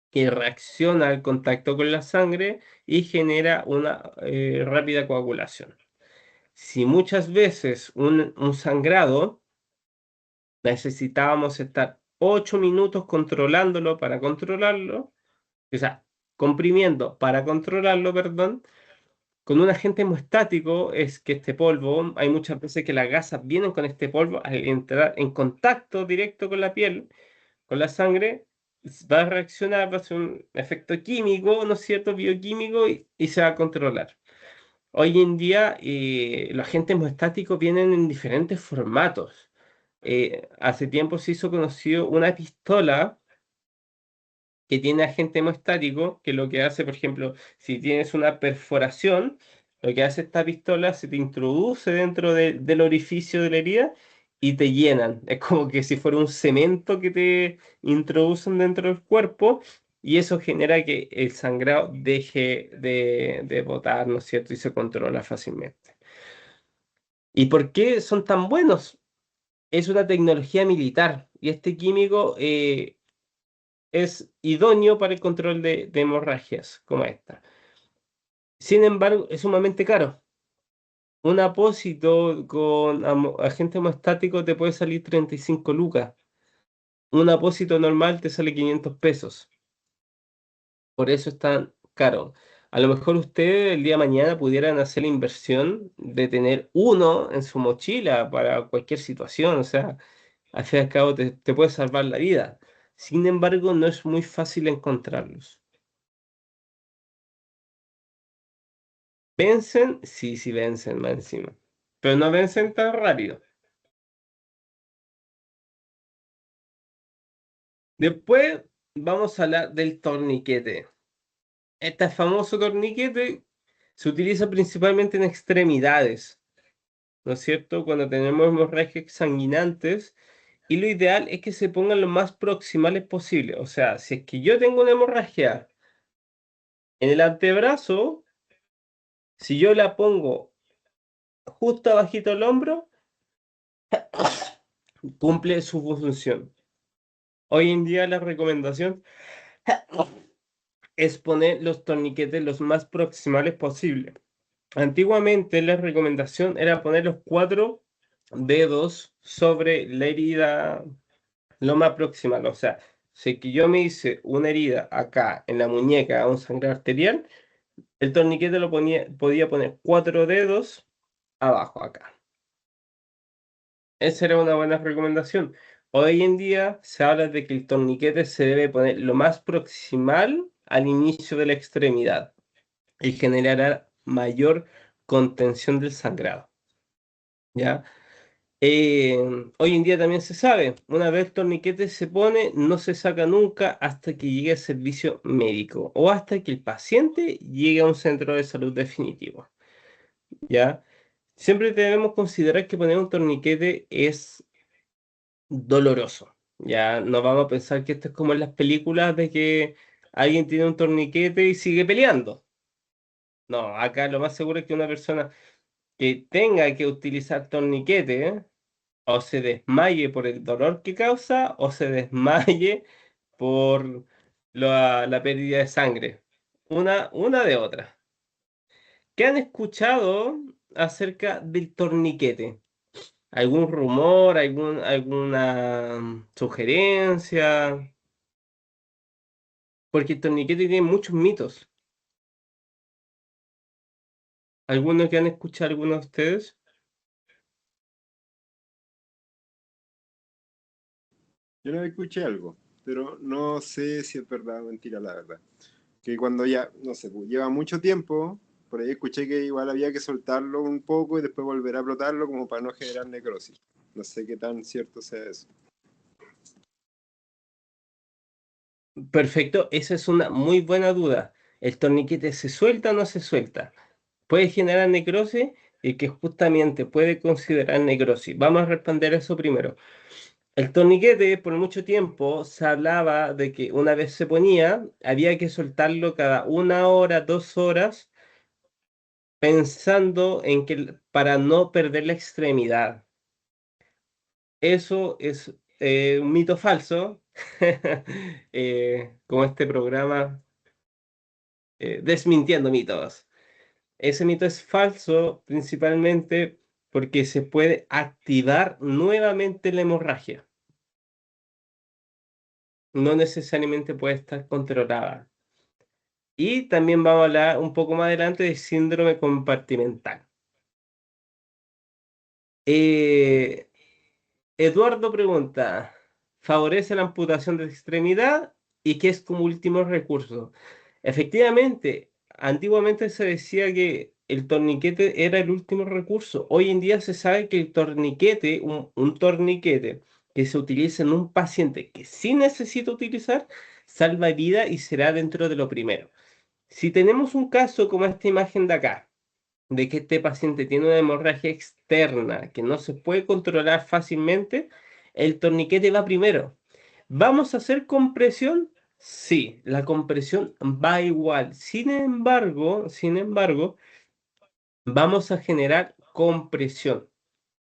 que reacciona al contacto con la sangre y genera una rápida coagulación. Si muchas veces un sangrado necesitábamos estar 8 minutos controlándolo para controlarlo, o sea, comprimiendo para controlarlo, perdón, con un agente hemostático es que este polvo, hay muchas veces que las gasas vienen con este polvo, al entrar en contacto directo con la piel, con la sangre, va a reaccionar, va a ser un efecto químico, ¿no es cierto?, bioquímico y se va a controlar. Hoy en día los agentes hemostáticos vienen en diferentes formatos. Hace tiempo se hizo conocido una pistola que tiene agente hemostático, que lo que hace, por ejemplo, si tienes una perforación, lo que hace esta pistola se te introduce dentro del orificio de la herida y te llenan. Es como que si fuera un cemento que te introducen dentro del cuerpo y eso genera que el sangrado deje de botar, ¿no es cierto? Y se controla fácilmente. ¿Y por qué son tan buenos? Es una tecnología militar y este químico es idóneo para el control de hemorragias como esta. Sin embargo, es sumamente caro. Un apósito con agente hemostático te puede salir 35 lucas. Un apósito normal te sale 500 pesos. Por eso es tan caro. A lo mejor ustedes el día de mañana pudieran hacer la inversión de tener uno en su mochila para cualquier situación. O sea, al fin y al cabo te puede salvar la vida. Sin embargo, no es muy fácil encontrarlos. ¿Vencen? Sí, sí vencen más encima. Pero no vencen tan rápido. Después vamos a hablar del torniquete. Este famoso torniquete se utiliza principalmente en extremidades, ¿no es cierto? Cuando tenemos hemorragias sanguinantes. Y lo ideal es que se pongan lo más proximales posible. O sea, si es que yo tengo una hemorragia en el antebrazo, si yo la pongo justo abajito del hombro, cumple su función. Hoy en día la recomendación es poner los torniquetes los más proximales posible. Antiguamente la recomendación era poner los 4 dedos sobre la herida lo más proximal. O sea, si que yo me hice una herida acá en la muñeca, un sangrado arterial, el torniquete podía poner 4 dedos abajo acá. Esa era una buena recomendación. Hoy en día se habla de que el torniquete se debe poner lo más proximal al inicio de la extremidad y generará mayor contención del sangrado. ¿Ya? Hoy en día también se sabe, una vez el torniquete se pone, no se saca nunca hasta que llegue al servicio médico o hasta que el paciente llegue a un centro de salud definitivo. ¿Ya? siempre debemos considerar que poner un torniquete es doloroso. Ya no vamos a pensar que esto es como en las películas de que alguien tiene un torniquete y sigue peleando. No, acá lo más seguro es que una persona que tenga que utilizar torniquete, o se desmaye por el dolor que causa o se desmaye por la pérdida de sangre. Una de otra. ¿Qué han escuchado acerca del torniquete? ¿Algún rumor, alguna sugerencia? Porque el torniquete tiene muchos mitos. ¿Alguno que han escuchado alguno de ustedes? Yo no escuché algo, pero no sé si es verdad o mentira, la verdad. Que cuando ya, no sé, pues, lleva mucho tiempo, por ahí escuché que igual había que soltarlo un poco y después volver a brotarlo como para no generar necrosis. No sé qué tan cierto sea eso. Perfecto, esa es una muy buena duda. ¿El torniquete se suelta o no se suelta? Puede generar necrosis y que justamente puede considerar necrosis. Vamos a responder eso primero. El torniquete, por mucho tiempo, se hablaba de que una vez se ponía, había que soltarlo cada 1 hora, 2 horas, pensando en que para no perder la extremidad. Eso es un mito falso, como este programa Desmintiendo mitos. Ese mito es falso principalmente porque se puede activar nuevamente la hemorragia. No necesariamente puede estar controlada. Y también vamos a hablar un poco más adelante de síndrome compartimental. Eh, Eduardo pregunta, ¿favorece la amputación de extremidad y qué es como último recurso? Efectivamente, antiguamente se decía que el torniquete era el último recurso. Hoy en día se sabe que el torniquete, un torniquete que se utiliza en un paciente que sí necesita utilizar, salva vida y será dentro de lo primero. Si tenemos un caso como esta imagen de acá, de que este paciente tiene una hemorragia externa que no se puede controlar fácilmente, el torniquete va primero. ¿Vamos a hacer compresión? Sí, la compresión va igual. Sin embargo, vamos a generar compresión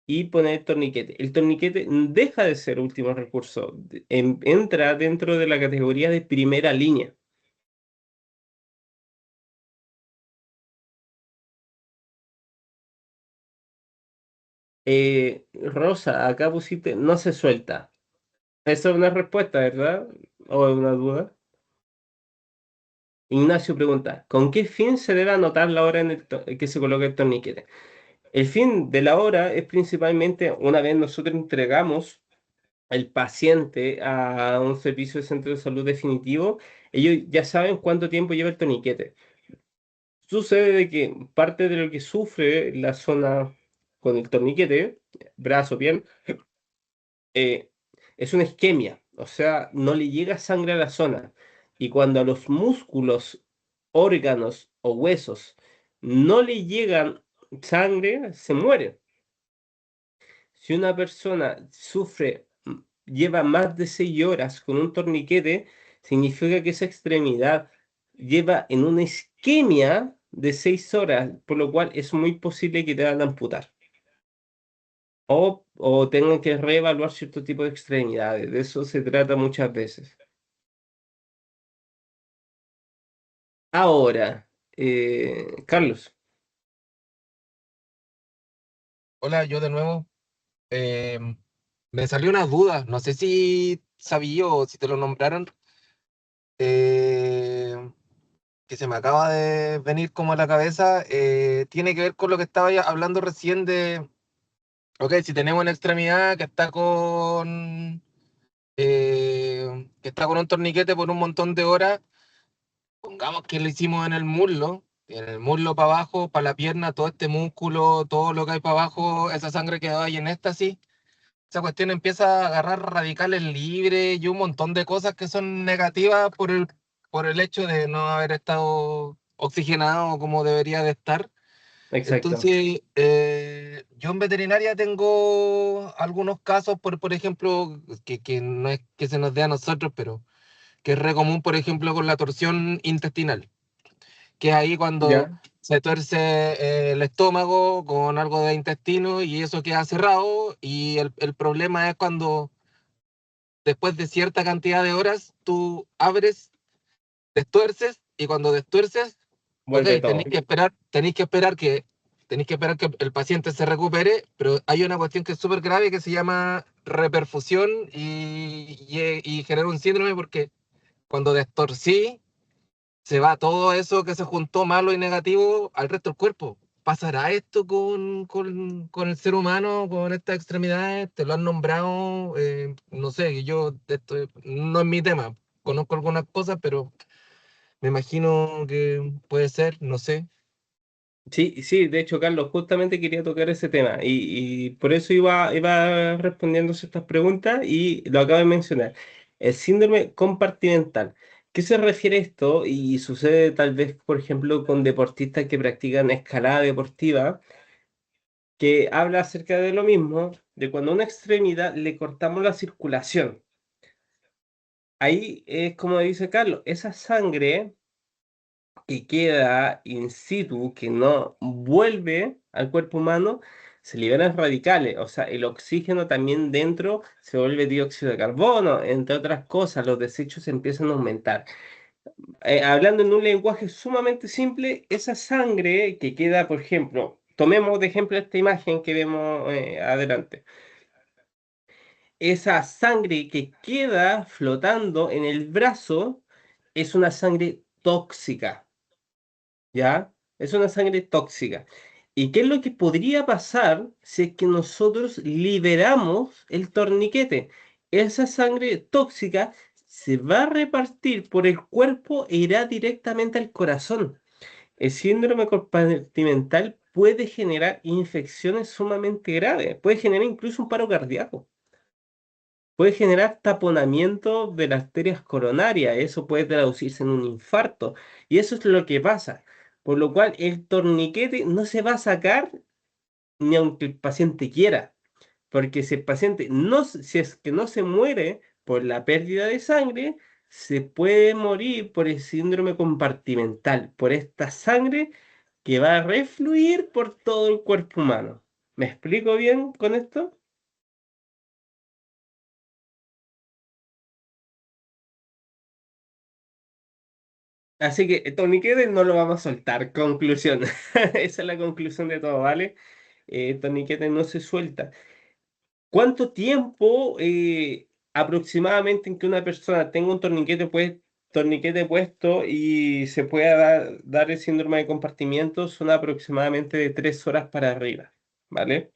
y poner torniquete. El torniquete deja de ser último recurso, entra dentro de la categoría de primera línea. Rosa, acá pusiste, no se suelta. Esa es una respuesta, ¿verdad? ¿O es una duda? Ignacio pregunta, ¿con qué fin se debe anotar la hora en que se coloca el torniquete? El fin de la hora es principalmente una vez nosotros entregamos el paciente a un servicio de centro de salud definitivo, ellos ya saben cuánto tiempo lleva el torniquete. Sucede de que parte de lo que sufre la zona con el torniquete, brazo, piel, eh, es una isquemia, o sea, no le llega sangre a la zona. Y cuando a los músculos, órganos o huesos no le llegan sangre, se muere. Si una persona lleva más de 6 horas con un torniquete, significa que esa extremidad lleva en una isquemia de 6 horas, por lo cual es muy posible que te hagan amputar. O tengan que reevaluar cierto tipo de extremidades. De eso se trata muchas veces. Ahora, Carlos, Hola, yo de nuevo. Me salió una duda, no sé si sabía o si te lo nombraron, eh, que se me acaba de venir como a la cabeza, tiene que ver con lo que estaba ya hablando recién de, ok, si tenemos una extremidad que está con un torniquete por un montón de horas, pongamos que lo hicimos en el muslo para abajo, para la pierna, todo este músculo, todo lo que hay para abajo, esa sangre que va ahí en éxtasis, esa cuestión empieza a agarrar radicales libres y un montón de cosas que son negativas por el hecho de no haber estado oxigenado como debería de estar. exacto. Entonces, yo en veterinaria tengo algunos casos, por ejemplo, que no es que se nos dé a nosotros, pero que es re común, por ejemplo, con la torsión intestinal, que es ahí cuando ¿Ya? se tuerce el estómago con algo de intestino y eso queda cerrado, y el problema es cuando después de cierta cantidad de horas tú abres, destuerces, y cuando destuerces, ok, Vuelve todo. tenéis que esperar que el paciente se recupere, pero hay una cuestión que es súper grave que se llama reperfusión y genera un síndrome porque cuando destorcí se va todo eso que se juntó malo y negativo al resto del cuerpo. ¿Pasará esto con el ser humano, con estas extremidades? ¿Te lo han nombrado? No sé, yo, esto no es mi tema. Conozco algunas cosas, pero me imagino que puede ser, no sé. Sí, sí, de hecho, Carlos, justamente quería tocar ese tema y por eso iba respondiendo estas preguntas y lo acabo de mencionar. El síndrome compartimental. ¿Qué se refiere a esto? Y sucede tal vez, por ejemplo, con deportistas que practican escalada deportiva, que habla acerca de lo mismo, de cuando a una extremidad le cortamos la circulación. Ahí es como dice Carlos, esa sangre que queda in situ, que no vuelve al cuerpo humano, se liberan radicales, o sea, el oxígeno también dentro se vuelve dióxido de carbono, entre otras cosas, los desechos empiezan a aumentar. Hablando en un lenguaje sumamente simple, esa sangre que queda, por ejemplo, tomemos de ejemplo esta imagen que vemos adelante, esa sangre que queda flotando en el brazo es una sangre tóxica. ¿Ya? Es una sangre tóxica. ¿Y qué es lo que podría pasar si es que nosotros liberamos el torniquete? Esa sangre tóxica se va a repartir por el cuerpo e irá directamente al corazón. El síndrome compartimental puede generar infecciones sumamente graves, puede generar incluso un paro cardíaco. Puede generar taponamiento de las arterias coronarias, eso puede traducirse en un infarto, y eso es lo que pasa. Por lo cual el torniquete no se va a sacar ni aunque el paciente quiera, porque si el paciente no, si es que no se muere por la pérdida de sangre, se puede morir por el síndrome compartimental, por esta sangre que va a refluir por todo el cuerpo humano. ¿Me explico bien con esto? Así que Tony Quede no lo vamos a soltar. Conclusión. Esa es la conclusión de todo, ¿vale? Tony Quede no se suelta. ¿Cuánto tiempo aproximadamente en que una persona tenga un torniquete puesto y se pueda dar el síndrome de compartimiento? Son aproximadamente de 3 horas para arriba, ¿vale?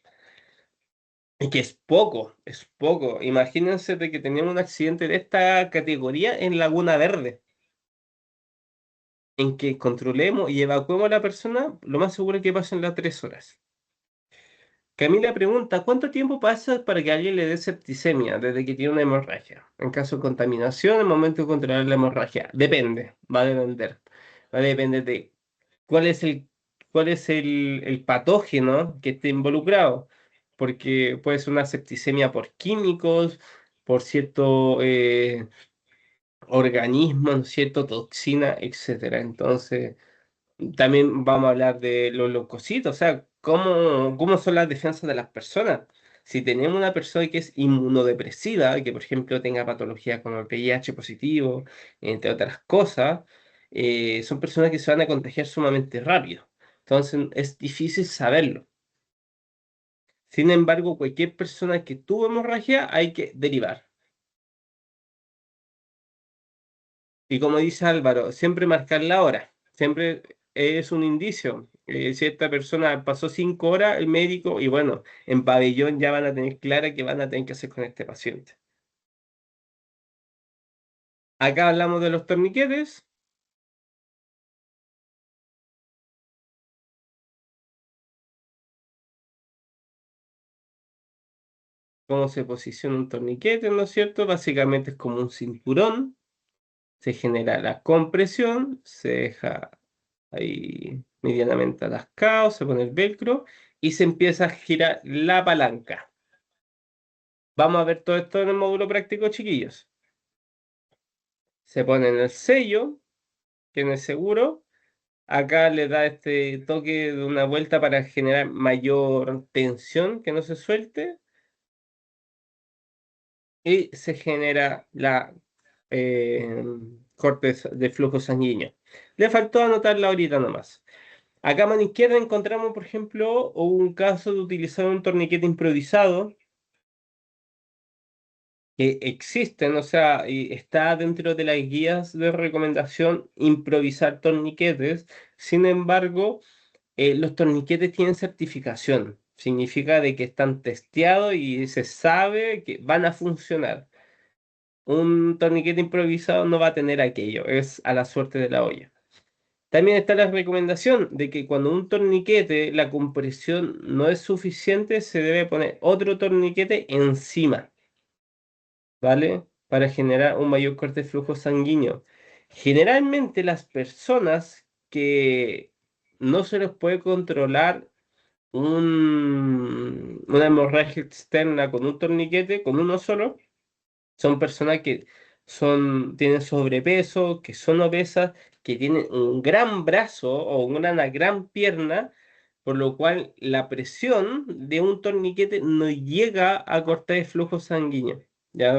Y que es poco, es poco. Imagínense de que teníamos un accidente de esta categoría en Laguna Verde, en que controlemos y evacuemos a la persona, lo más seguro es que pasen las 3 horas. Camila pregunta, ¿cuánto tiempo pasa para que alguien le dé septicemia desde que tiene una hemorragia? En caso de contaminación, el momento de controlar la hemorragia. Depende, va a depender. Va a depender de cuál es el patógeno que esté involucrado. Porque puede ser una septicemia por químicos, por cierto organismo, ¿no es cierto? Toxina, etcétera. Entonces... También vamos a hablar de los leucocitos, o sea, cómo son las defensas de las personas. Si tenemos una persona que es inmunodepresiva, que por ejemplo tenga patologías como el VIH positivo, entre otras cosas, son personas que se van a contagiar sumamente rápido. Entonces es difícil saberlo. Sin embargo, cualquier persona que tuvo hemorragia hay que derivar. Y como dice Álvaro, siempre marcar la hora, siempre es un indicio. Si esta persona pasó 5 horas, el médico, y bueno, en pabellón ya van a tener clara qué van a tener que hacer con este paciente. Acá hablamos de los torniquetes. Cómo se posiciona un torniquete, ¿no es cierto? Básicamente es como un cinturón, se genera la compresión, se deja ahí medianamente atascado, se pone el velcro y se empieza a girar la palanca. Vamos a ver todo esto en el módulo práctico, chiquillos. Se pone en el sello, que en el seguro. Acá le da este toque de una vuelta para generar mayor tensión, que no se suelte. Y se genera la corte de flujo sanguíneo. Le faltó anotarla ahorita nomás. Acá a mano izquierda encontramos, por ejemplo, un caso de utilizar un torniquete improvisado que existen, o sea, y está dentro de las guías de recomendación improvisar torniquetes. Sin embargo, los torniquetes tienen certificación. Significa de que están testeados y se sabe que van a funcionar. Un torniquete improvisado no va a tener aquello, es a la suerte de la olla. También está la recomendación de que cuando un torniquete, la compresión no es suficiente, se debe poner otro torniquete encima, ¿vale? Para generar un mayor corte de flujo sanguíneo. Generalmente las personas que no se les puede controlar una hemorragia externa con un torniquete, con uno solo, son personas que tienen sobrepeso, que son obesas, que tienen un gran brazo o una gran pierna, por lo cual la presión de un torniquete no llega a cortar el flujo sanguíneo. Ya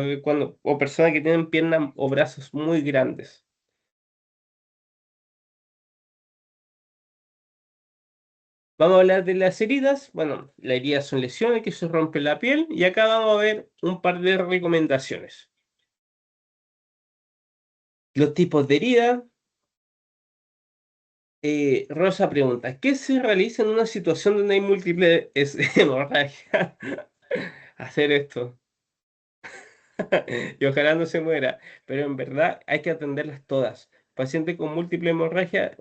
o personas que tienen piernas o brazos muy grandes. Vamos a hablar de las heridas. Bueno, las heridas son lesiones que se rompe la piel y acá vamos a ver un par de recomendaciones. Los tipos de herida. Rosa pregunta, ¿qué se realiza en una situación donde hay múltiples hemorragias? Hacer esto. Y ojalá no se muera, pero en verdad hay que atenderlas todas. Paciente con múltiple hemorragia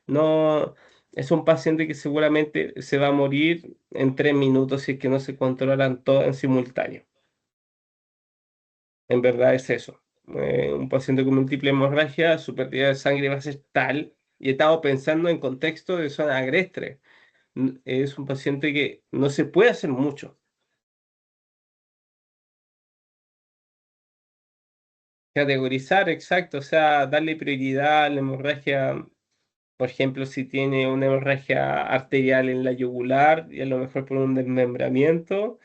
no es un paciente que seguramente se va a morir en 3 minutos si es que no se controlan todas en simultáneo. En verdad es eso. Un paciente con múltiple hemorragia, su pérdida de sangre va a ser tal, y he estado pensando en contexto de zona agreste. Es un paciente que no se puede hacer mucho. Categorizar, exacto, o sea, darle prioridad a la hemorragia, por ejemplo, si tiene una hemorragia arterial en la yugular y a lo mejor por un desmembramiento,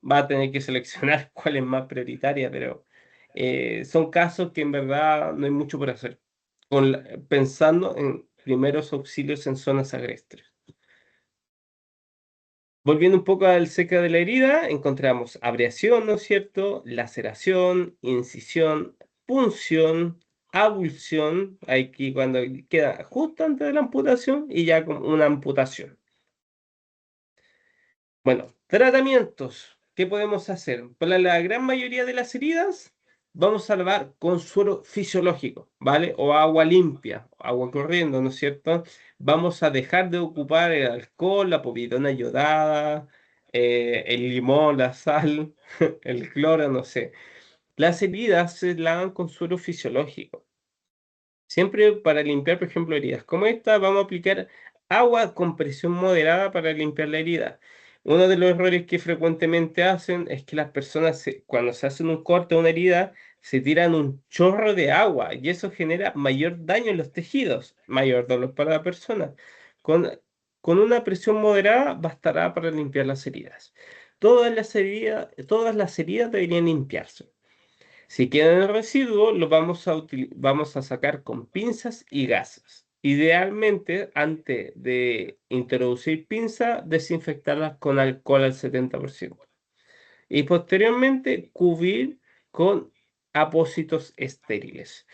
va a tener que seleccionar cuál es más prioritaria, pero son casos que en verdad no hay mucho por hacer, pensando en primeros auxilios en zonas agrestes. Volviendo un poco al seca de la herida, encontramos abreación, ¿no es cierto? Laceración, incisión, punción, abulsión, aquí cuando queda justo antes de la amputación y ya con una amputación. Bueno, tratamientos. ¿Qué podemos hacer? Para la gran mayoría de las heridas, vamos a lavar con suero fisiológico, ¿vale? O agua limpia, agua corriendo, ¿no es cierto? Vamos a dejar de ocupar el alcohol, la povidona yodada, el limón, la sal, el cloro, no sé. Las heridas se lavan con suero fisiológico. Siempre para limpiar, por ejemplo, heridas como esta, vamos a aplicar agua con presión moderada para limpiar la herida. Uno de los errores que frecuentemente hacen es que las personas, cuando se hacen un corte o una herida, se tiran un chorro de agua y eso genera mayor daño en los tejidos, mayor dolor para la persona. Con, con una presión moderada bastará para limpiar las heridas. Todas las heridas deberían limpiarse. Si queda en el residuo, lo vamos a sacar con pinzas y gasas. Idealmente, antes de introducir pinzas, desinfectarlas con alcohol al 70%. Y posteriormente, cubrir con apósitos estériles.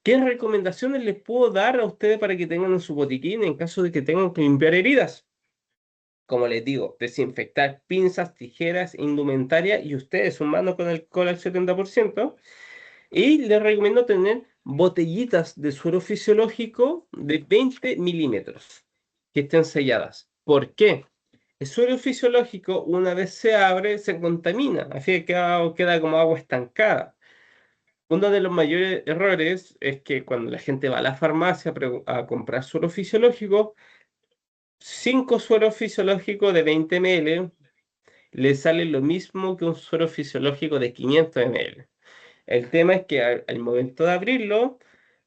¿Qué recomendaciones les puedo dar a ustedes para que tengan en su botiquín en caso de que tengan que limpiar heridas? Como les digo, desinfectar pinzas, tijeras, indumentaria y ustedes sumando con alcohol al 70%. Y les recomiendo tener botellitas de suero fisiológico de 20 milímetros que estén selladas. ¿Por qué? El suero fisiológico, una vez se abre, se contamina, así que queda como agua estancada. Uno de los mayores errores es que cuando la gente va a la farmacia a comprar suero fisiológico, 5 sueros fisiológicos de 20 ml le sale lo mismo que un suero fisiológico de 500 ml. El tema es que al momento de abrirlo,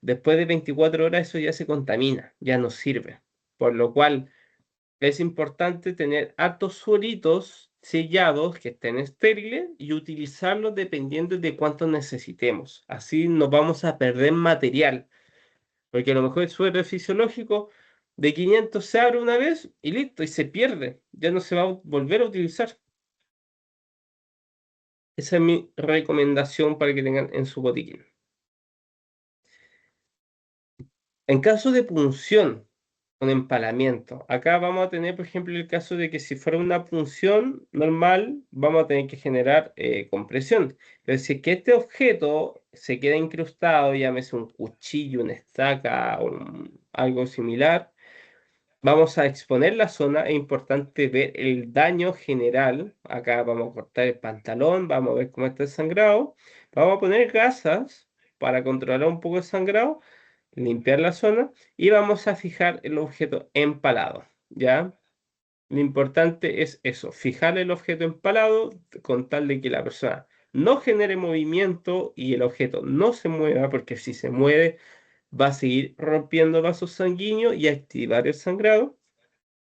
después de 24 horas eso ya se contamina, ya no sirve. Por lo cual es importante tener hartos sueritos sellados que estén estériles y utilizarlos dependiendo de cuánto necesitemos. Así no vamos a perder material. Porque a lo mejor el suero fisiológico de 500 se abre una vez y listo, y se pierde. Ya no se va a volver a utilizar. Esa es mi recomendación para que tengan en su botiquín. En caso de punción con empalamiento, acá vamos a tener, por ejemplo, el caso de que si fuera una punción normal, vamos a tener que generar compresión. Pero si es que este objeto se queda incrustado, llámese un cuchillo, una estaca o algo similar, vamos a exponer la zona. Es importante ver el daño general. Acá vamos a cortar el pantalón, vamos a ver cómo está el sangrado. Vamos a poner gasas para controlar un poco el sangrado, limpiar la zona y vamos a fijar el objeto empalado, ¿ya? Lo importante es eso, fijar el objeto empalado con tal de que la persona no genere movimiento y el objeto no se mueva, porque si se mueve va a seguir rompiendo vasos sanguíneos y activar el sangrado.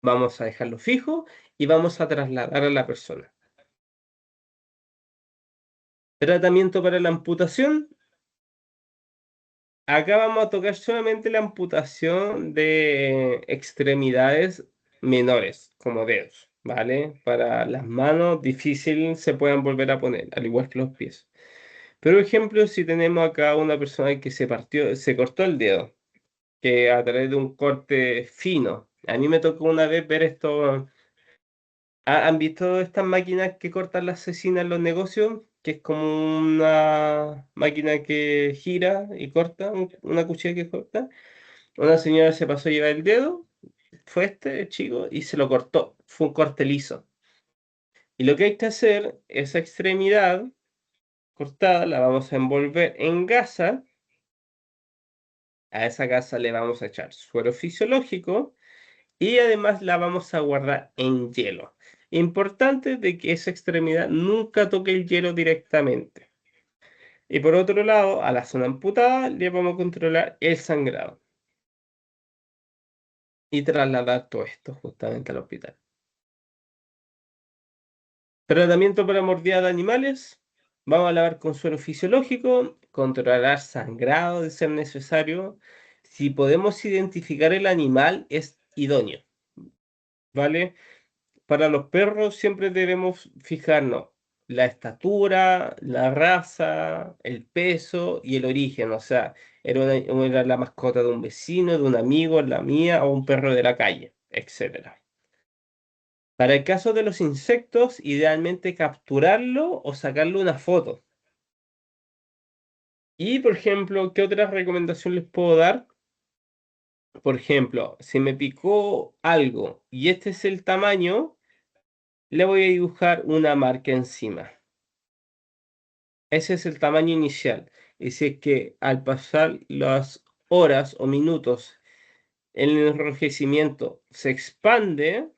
Vamos a dejarlo fijo y vamos a trasladar a la persona. Tratamiento para la amputación. Acá vamos a tocar solamente la amputación de extremidades menores, como dedos, ¿vale? Para las manos difícil se puedan volver a poner, al igual que los pies. Pero, por ejemplo, si tenemos acá una persona que se cortó el dedo, que a través de un corte fino. A mí me tocó una vez ver esto. ¿Han visto estas máquinas que cortan las cecinas en los negocios? Que es como una máquina que gira y corta, una cuchilla que corta. Una señora se pasó a llevar el dedo, fue el chico, y se lo cortó. Fue un corte liso. Y lo que hay que hacer, esa extremidad cortada la vamos a envolver en gasa. A esa gasa le vamos a echar suero fisiológico y además la vamos a guardar en hielo. Importante de que esa extremidad nunca toque el hielo directamente. Y por otro lado, a la zona amputada le vamos a controlar el sangrado y trasladar todo esto justamente al hospital. Tratamiento para mordida de animales. Vamos a lavar con suero fisiológico, controlar sangrado de ser necesario. Si podemos identificar el animal, es idóneo, ¿vale? Para los perros siempre debemos fijarnos la estatura, la raza, el peso y el origen. O sea, era la mascota de un vecino, de un amigo, la mía o un perro de la calle, etc. Para el caso de los insectos, idealmente capturarlo o sacarle una foto. Y, por ejemplo, ¿qué otra recomendación les puedo dar? Por ejemplo, si me picó algo y este es el tamaño, le voy a dibujar una marca encima. Ese es el tamaño inicial. Y si es que al pasar las horas o minutos el enrojecimiento se expande,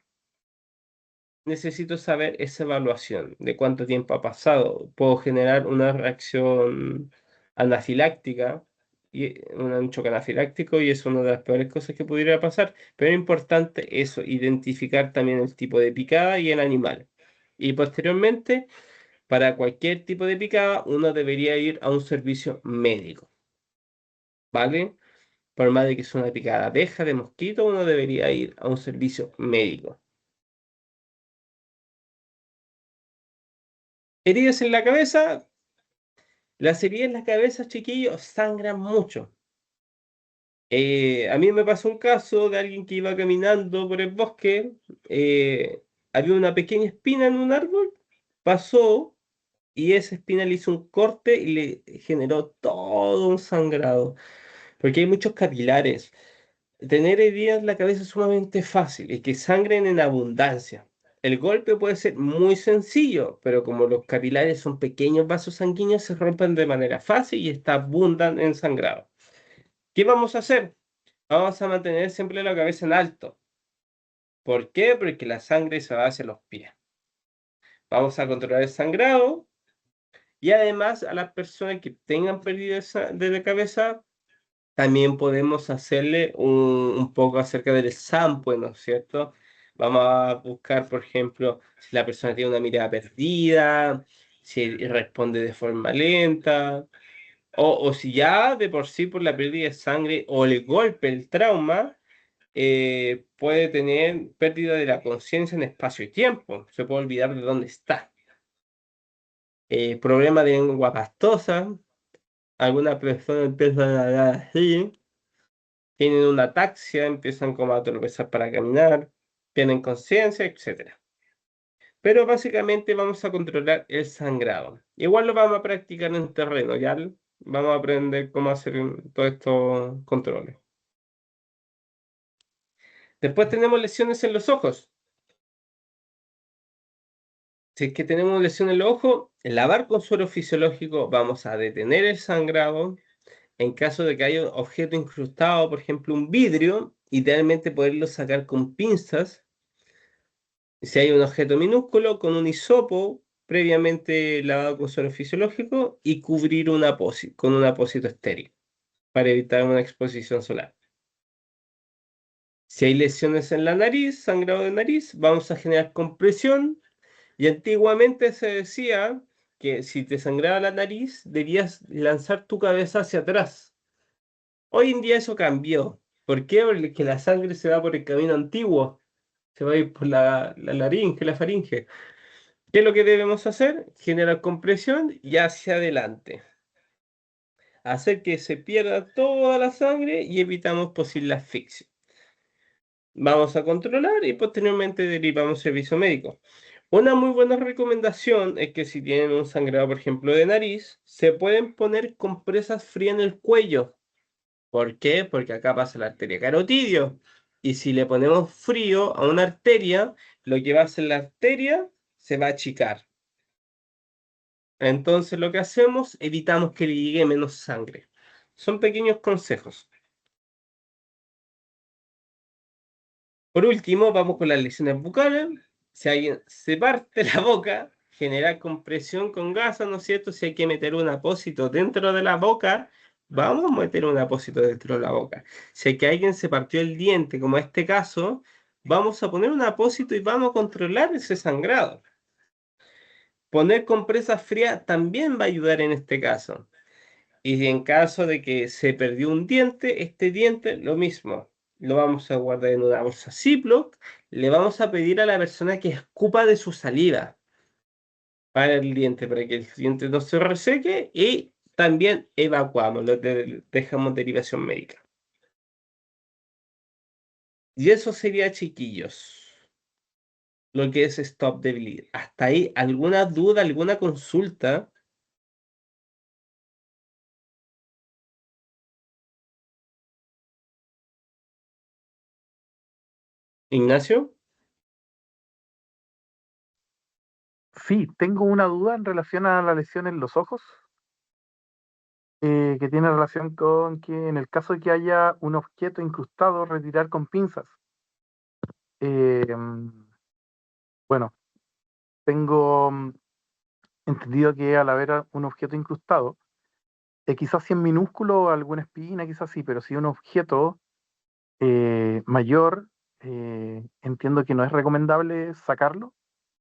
necesito saber esa evaluación de cuánto tiempo ha pasado. Puedo generar una reacción anafiláctica, y un choque anafiláctico, y es una de las peores cosas que pudiera pasar. Pero es importante eso, identificar también el tipo de picada y el animal. Y posteriormente, para cualquier tipo de picada, uno debería ir a un servicio médico, ¿vale? Por más de que sea una picada de abeja, de mosquito, uno debería ir a un servicio médico. Heridas en la cabeza. Las heridas en la cabeza, chiquillos, sangran mucho. A mí me pasó un caso de alguien que iba caminando por el bosque, había una pequeña espina en un árbol, pasó y esa espina le hizo un corte y le generó todo un sangrado, porque hay muchos capilares. Tener heridas en la cabeza es sumamente fácil y que sangren en abundancia. El golpe puede ser muy sencillo, pero como los capilares son pequeños vasos sanguíneos, se rompen de manera fácil y abundan en sangrado. ¿Qué vamos a hacer? Vamos a mantener siempre la cabeza en alto. ¿Por qué? Porque la sangre se va hacia los pies. Vamos a controlar el sangrado y además a las personas que tengan pérdida de la cabeza, también podemos hacerle un poco acerca del sample, ¿no es cierto? Vamos a buscar, por ejemplo, si la persona tiene una mirada perdida, si responde de forma lenta, o si ya de por sí por la pérdida de sangre o el golpe, el trauma, puede tener pérdida de la conciencia en espacio y tiempo. Se puede olvidar de dónde está. Problema de lengua pastosa. Algunas personas empiezan a hablar así. Tienen una ataxia, empiezan como a tropezar para caminar, pierden conciencia, etc. Pero básicamente vamos a controlar el sangrado. Igual lo vamos a practicar en terreno, ¿ya? Vamos a aprender cómo hacer todos estos controles. Después tenemos lesiones en los ojos. Si es que tenemos lesión en los ojos, lavar con suero fisiológico vamos a detener el sangrado. En caso de que haya un objeto incrustado, por ejemplo un vidrio, idealmente poderlo sacar con pinzas. Si hay un objeto minúsculo, con un hisopo previamente lavado con suero fisiológico y cubrir con un apósito estéril para evitar una exposición solar. Si hay lesiones en la nariz, sangrado de nariz, vamos a generar compresión. Y antiguamente se decía que si te sangraba la nariz, debías lanzar tu cabeza hacia atrás. Hoy en día eso cambió. ¿Por qué? Porque la sangre se va por el camino antiguo. Se va a ir por la laringe, la faringe. ¿Qué es lo que debemos hacer? Generar compresión y hacia adelante. Hacer que se pierda toda la sangre y evitamos posible asfixia. Vamos a controlar y posteriormente derivamos servicio médico. Una muy buena recomendación es que si tienen un sangrado, por ejemplo, de nariz, se pueden poner compresas frías en el cuello. ¿Por qué? Porque acá pasa la arteria carotidio. Y si le ponemos frío a una arteria, lo que va a hacer la arteria se va a achicar. Entonces lo que hacemos, evitamos que le llegue menos sangre. Son pequeños consejos. Por último, vamos con las lesiones bucales. Si alguien se parte la boca, genera compresión con gasa, ¿no es cierto? Si hay que meter un apósito dentro de la boca, vamos a meter un apósito dentro de la boca. Si hay que alguien se partió el diente, como este caso, vamos a poner un apósito y vamos a controlar ese sangrado. Poner compresa fría también va a ayudar en este caso. Y en caso de que se perdió un diente, este diente lo mismo. Lo vamos a guardar en una bolsa Ziploc. Le vamos a pedir a la persona que escupa de su saliva para el diente, para que el diente no se reseque. Y también evacuamos, dejamos derivación médica. Y eso sería, chiquillos, lo que es stop the bleed. Hasta ahí, ¿alguna duda, alguna consulta? Ignacio. Sí, tengo una duda en relación a la lesión en los ojos, que tiene relación con que en el caso de que haya un objeto incrustado, retirar con pinzas. Bueno, tengo entendido que al haber un objeto incrustado, quizás si es minúsculo, alguna espina, quizás sí, pero si un objeto mayor, entiendo que no es recomendable sacarlo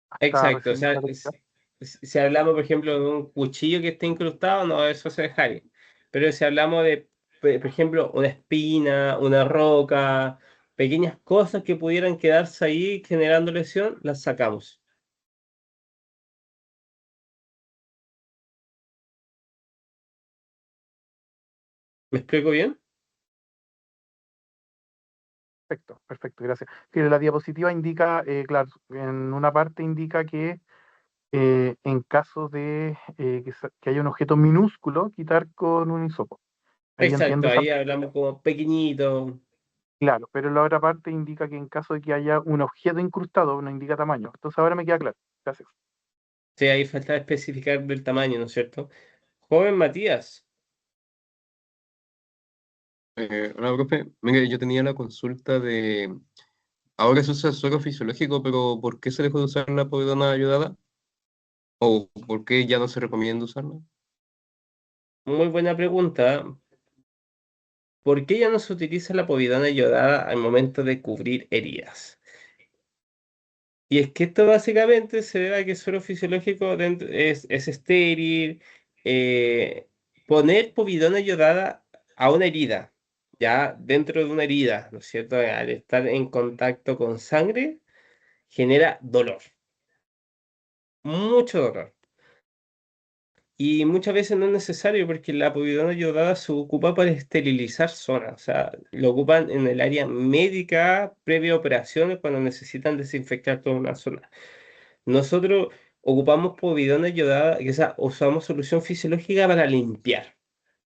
hasta Exacto, o recibir sea, la terapia. si hablamos, por ejemplo, de un cuchillo que esté incrustado, no, eso se dejaría. Pero si hablamos de, por ejemplo, una espina, una roca, pequeñas cosas que pudieran quedarse ahí generando lesión, las sacamos. ¿Me explico bien? Perfecto, perfecto, gracias. Sí, la diapositiva indica, claro, en una parte indica que en caso de que haya un objeto minúsculo, quitar con un hisopo. Ahí Exacto, entiendo esa ahí hablamos como pequeñito. claro, pero la otra parte indica que en caso de que haya un objeto incrustado, no indica tamaño. Entonces ahora me queda claro. Gracias. Sí, ahí falta especificar del tamaño, ¿no es cierto? Joven Matías. Hola, profe. Mire, yo tenía la consulta de Ahora se usa suero fisiológico, pero ¿por qué se dejó de usar la povidona ayudada? ¿O por qué ya no se recomienda usarla? Muy buena pregunta. ¿Por qué ya no se utiliza la povidona iodada al momento de cubrir heridas? Y es que esto básicamente se debe a que el suero fisiológico es estéril. Poner povidona iodada a una herida, ya dentro de una herida, ¿no es cierto? Al estar en contacto con sangre, genera dolor, mucho dolor. Y muchas veces no es necesario porque la povidona iodada se ocupa para esterilizar zonas. O sea, lo ocupan en el área médica previa a operaciones cuando necesitan desinfectar toda una zona. Nosotros ocupamos povidona iodada, o sea, usamos solución fisiológica para limpiar.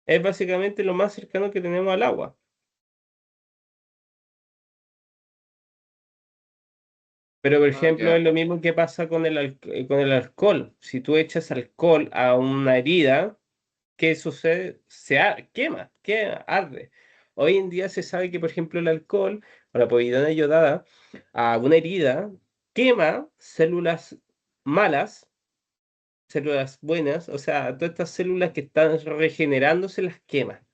Es básicamente lo más cercano que tenemos al agua. Pero, por ejemplo, Ya. es lo mismo que pasa con el alcohol. Si tú echas alcohol a una herida, ¿qué sucede? Quema, arde. Hoy en día se sabe que, por ejemplo, el alcohol o la povidona iodada a una herida quema células malas, células buenas, o sea, todas estas células que están regenerándose las quema.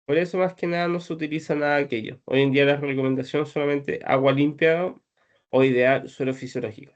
Por eso más que nada no se utiliza nada de aquello. Hoy en día la recomendación es solamente agua limpia o ideal suero fisiológico.